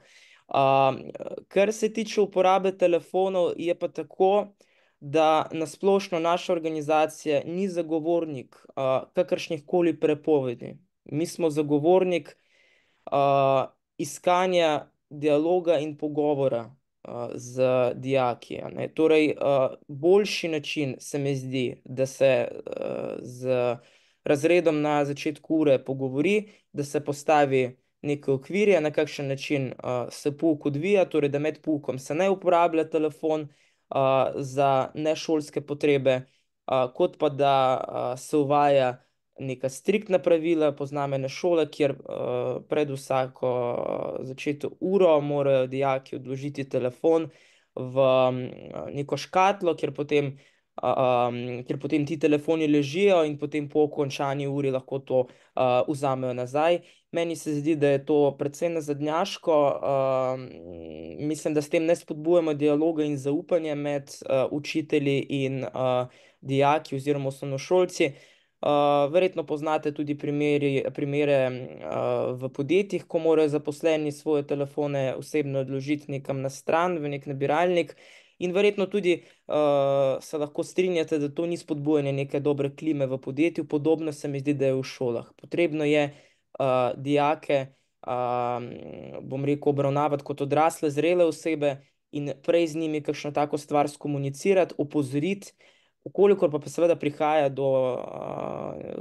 Kar se tiče uporabe telefonov, je pa tako, da na splošno naša organizacija ni zagovornik kakršnih koli prepovedi. Mi smo zagovornik iskanja dialoga in pogovora z dijaki. Torej, boljši način se mi zdi, da se z razredom na začetku ure pogovori, da se postavi neke okvirje, na kakšen način se pouk odvija, torej da med poukom se ne uporablja telefon za nešolske potrebe, kot pa da se uvaja neka striktna pravila. Poznam ene šole, kjer pred vsako začeto uro morajo dijaki odložiti telefon v neko škatlo, kjer potem ti telefoni ležijo in potem po končani uri lahko to vzamejo nazaj. Meni se zdi, da je to predvsem nazadnjaško. Mislim, da s tem ne spodbujamo dialoga in zaupanja med učitelji in dijaki oziroma osnovnošolci. Verjetno poznate tudi primere v podjetjih, ko morajo zaposleni svoje telefone osebno odložiti nekam na stran, v nek nabiralnik. In verjetno tudi se lahko strinjate, da to ni spodbujanje neke dobre klime v podjetju. Podobno se mi zdi, da je v šolah. Potrebno je dijake, bom rekel, obravnavati kot odrasle, zrele osebe in prej z njimi kakšno tako stvar skomunicirati, opozoriti. Vkolikor pa seveda prihaja do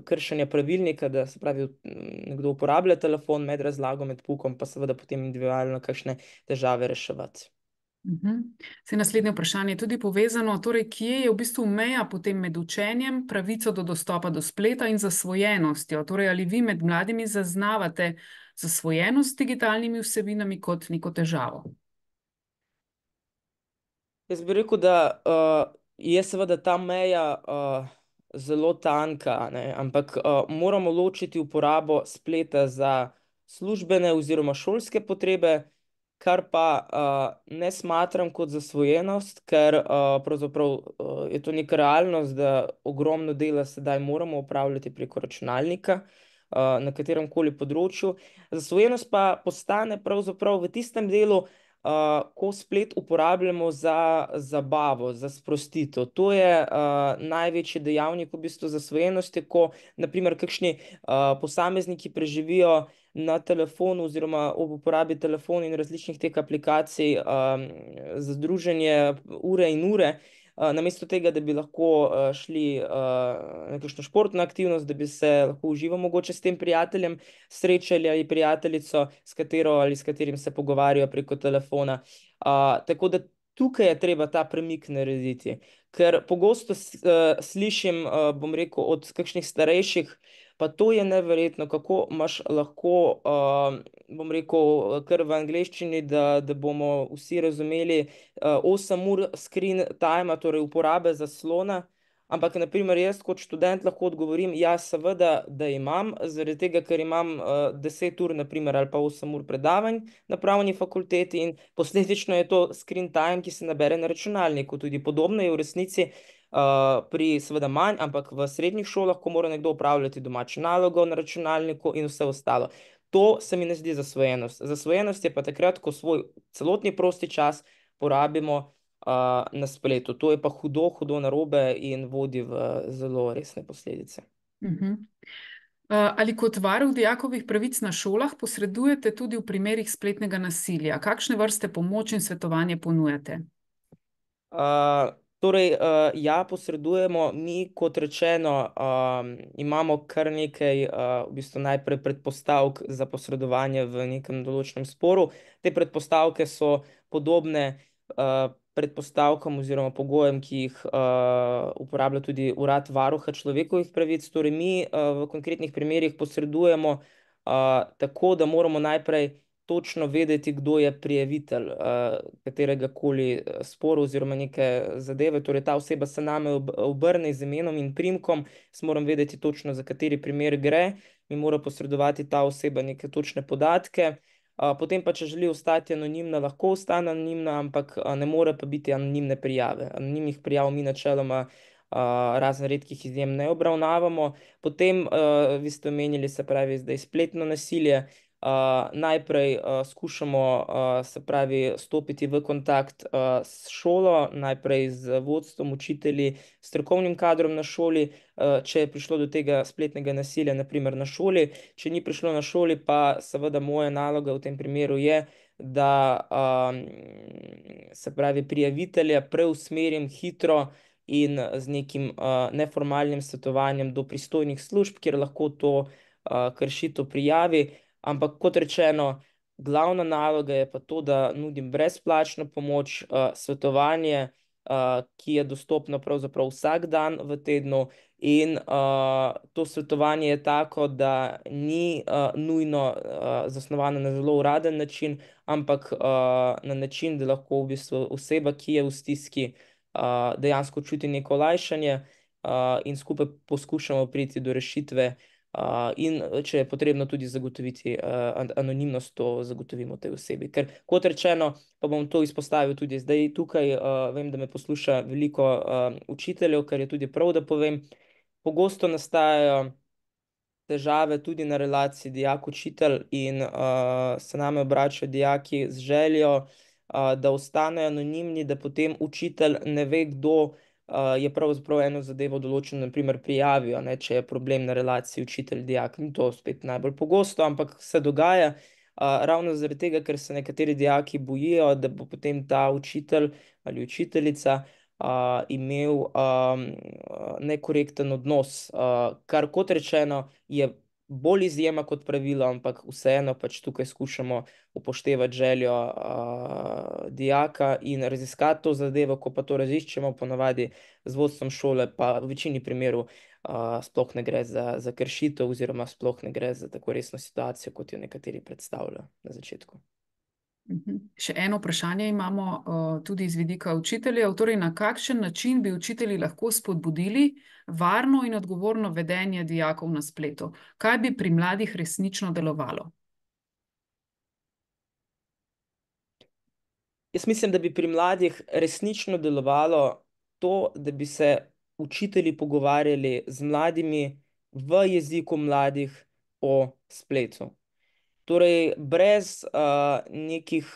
kršenja pravilnika, da se pravi, nekdo uporablja telefon med razlago, med poukom, pa seveda potem individualno kakšne težave reševati. Saj naslednje vprašanje je tudi povezano, torej kje je v bistvu meja potem med učenjem, pravico do dostopa do spleta in zasvojenostjo? Torej, ali vi med mladimi zaznavate zasvojenost z digitalnimi vsebinami kot neko težavo? Jaz bi rekel, da je seveda ta meja zelo tanka, ne? Ampak moramo ločiti uporabo spleta za službene oziroma šolske potrebe, kar pa ne smatram kot zasvojenost, ker pravzaprav je to neka realnost, da ogromno dela sedaj moramo opravljati preko računalnika na kateremkoli področju. Zasvojenost pa postane pravzaprav v tistem delu, ko splet uporabljamo za zabavo, za sprostitev. To je največji dejavnik v bistvu zasvojenosti, ko na primer kakšni posamezniki preživijo na telefonu oziroma ob uporabi telefona in različnih teh aplikacij za druženje ure in ure, namesto tega, da bi lahko šli na kakšno športno aktivnost, da bi se lahko uživo mogoče s tem prijateljem srečali ali prijateljico, s katero ali s katerim se pogovarjajo preko telefona. Tako da tukaj je treba ta premik narediti, ker pogosto slišim, bom rekel, od kakšnih starejših, pa to je neverjetno, kako imaš lahko, bom rekel, kar v angleščini, da bomo vsi razumeli, 8 ur screen time, torej uporabe zaslona. Ampak na primer jaz kot študent lahko odgovorim, ja, seveda, da imam, zaradi tega, ker imam 10 ur na primer ali pa 8 ur predavanj na pravni fakulteti in posledično je to screen time, ki se nabere na računalniku. Tudi podobno je v resnici pri seveda manj, ampak v srednjih šolah, ko mora nekdo opravljati domače nalogo na računalniku in vse ostalo. To se mi ne zdi zasvojenost. Zasvojenost je pa takrat, ko svoj celotni prosti čas porabimo na spletu. To je pa hudo, hudo narobe in vodi v zelo resne posledice. Ali kot varuh dijakovih pravic na šolah posredujete tudi v primerih spletnega nasilja? Kakšne vrste pomoč in svetovanje ponujate? Torej, ja, posredujemo. Mi, kot rečeno, imamo kar nekaj v bistvu najprej predpostavk za posredovanje v nekem določenem sporu. Te predpostavke so podobne predpostavkam oziroma pogojem, ki jih uporablja tudi Urad varuha človekovih pravic. Torej, mi v konkretnih primerih posredujemo tako, da moramo najprej točno vedeti, kdo je prijavitelj kateregakoli spora oziroma neke zadeve. Torej, ta oseba se name obrne z imenom in priimkom, jaz moram vedeti točno, za kateri primer gre, mi mora posredovati ta oseba neke točne podatke. Potem pa, če želi ostati anonimna, lahko ostane anonimna, ampak ne more pa biti anonimne prijave. Anonimnih prijav mi načeloma razen redkih izjem ne obravnavamo. Potem, vi ste omenili, se pravi, zdaj spletno nasilje. Najprej skušamo, se pravi, stopiti v kontakt s šolo, najprej z vodstvom, učitelji, strokovnim kadrom na šoli, če je prišlo do tega spletnega nasilja, na primer na šoli. Če ni prišlo na šoli, pa seveda moja naloga v tem primeru je, da se pravi, prijavitelja preusmerim hitro in z nekim neformalnim svetovanjem do pristojnih služb, kjer lahko to kršitev prijavi. ampak kot rečeno, glavna naloga je pa to, da nudim brezplačno pomoč, svetovanje, ki je dostopno pravzaprav vsak dan v tednu, in to svetovanje je tako, da ni nujno zasnovano na zelo uraden način, ampak na način, da lahko v bistvu oseba, ki je v stiski, dejansko čuti neko olajšanje, in skupaj poskušamo priti do rešitve, in če je potrebno tudi zagotoviti anonimnost, to zagotovimo tej osebi. Ker, kot rečeno, pa bom to izpostavil tudi zdaj tukaj, vem, da me posluša veliko učiteljev, kar je tudi prav, da povem. Pogosto nastajajo težave tudi na relaciji dijak-učitelj in se name obračajo dijaki z željo, da ostanejo anonimni, da potem učitelj ne ve, kdo je pravzaprav eno zadevo določeno, na primer prijavijo, ne, če je problem na relaciji učitelj-dijak. Ni to spet najbolj pogosto, ampak se dogaja, ravno zaradi tega, ker se nekateri dijaki bojijo, da bo potem ta učitelj ali učiteljica imel nekorekten odnos, kar, kot rečeno, je bolj izjema kot pravilo, ampak vseeno pač tukaj skušamo upoštevati željo dijaka in raziskati to zadevo. Ko pa to raziščemo, ponavadi z vodstvom šole, pa v večini primerov sploh ne gre za kršitev oziroma sploh ne gre za tako resno situacijo, kot jo nekateri predstavljajo na začetku. Še eno vprašanje imamo tudi iz vidika učiteljev. Torej, na kakšen način bi učitelji lahko spodbudili varno in odgovorno vedenje dijakov na spletu? Kaj bi pri mladih resnično delovalo? Jaz mislim, da bi pri mladih resnično delovalo to, da bi se učitelji pogovarjali z mladimi v jeziku mladih o spletu. Torej, brez nekih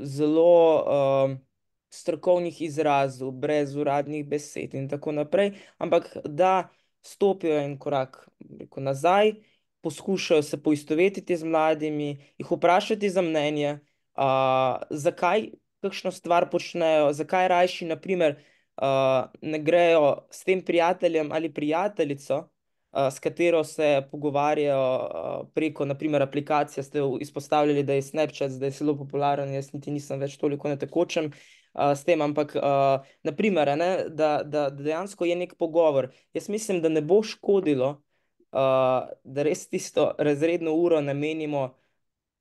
zelo strokovnih izrazov, brez uradnih besed in tako naprej, ampak da stopijo en korak nazaj, poskušajo se poistovetiti z mladimi, jih vprašati za mnenje, zakaj kakšno stvar počnejo, zakaj rajši, na primer, ne grejo s tem prijateljem ali prijateljico, s katero se pogovarjajo preko, na primer, aplikacije. Ste izpostavljali, da je Snapchat zdaj zelo popularen, jaz niti nisem več toliko na tekočem s tem, ampak na primer, da dejansko je nek pogovor. Jaz mislim, da ne bo škodilo, da res tisto razredno uro namenimo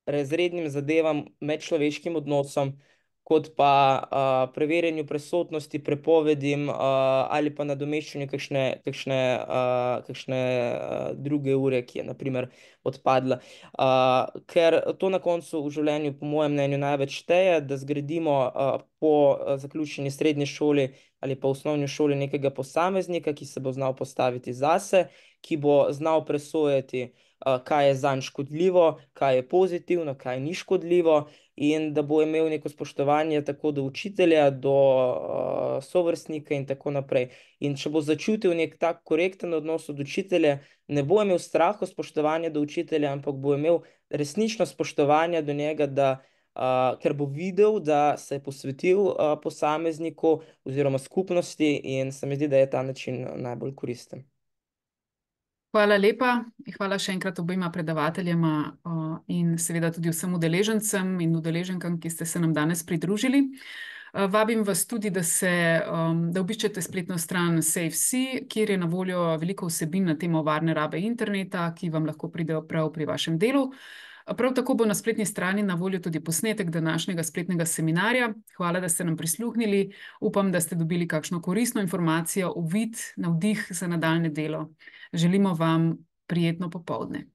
razrednim zadevam, medčloveškim odnosom, kot pa preverjanju prisotnosti, prepovedim ali pa nadomeščanju kakšne druge ure, ki je na primer odpadla. Ker to na koncu v življenju, po mojem mnenju, največ šteje, da zgradimo po zaključeni srednji šoli ali pa osnovni šoli nekega posameznika, ki se bo znal postaviti zase, ki bo znal presojati, kaj je zanj škodljivo, kaj je pozitivno, kaj ni škodljivo, in da bo imel neko spoštovanje tako do učitelja, do sovrstnika in tako naprej. In če bo začutil nek tak korekten odnos od učitelja, ne bo imel strahu spoštovanja do učitelja, ampak bo imel resnično spoštovanje do njega, ker bo videl, da se je posvetil posamezniku oziroma skupnosti, in se mi zdi, da je ta način najbolj koristen. Hvala lepa. Hvala še enkrat obema predavateljema in seveda tudi vsem udeležencem in udeleženkam, ki ste se nam danes pridružili. Vabim vas tudi, da obiščete spletno stran SafeSea, kjer je na voljo veliko vsebin na temo varne rabe interneta, ki vam lahko pridejo prav pri vašem delu. Prav tako bo na spletni strani na voljo tudi posnetek današnjega spletnega seminarja. Hvala, da ste nam prisluhnili. Upam, da ste dobili kakšno koristno informacijo, uvid, navdih za nadaljnje delo. Želimo vam prijetno popoldne.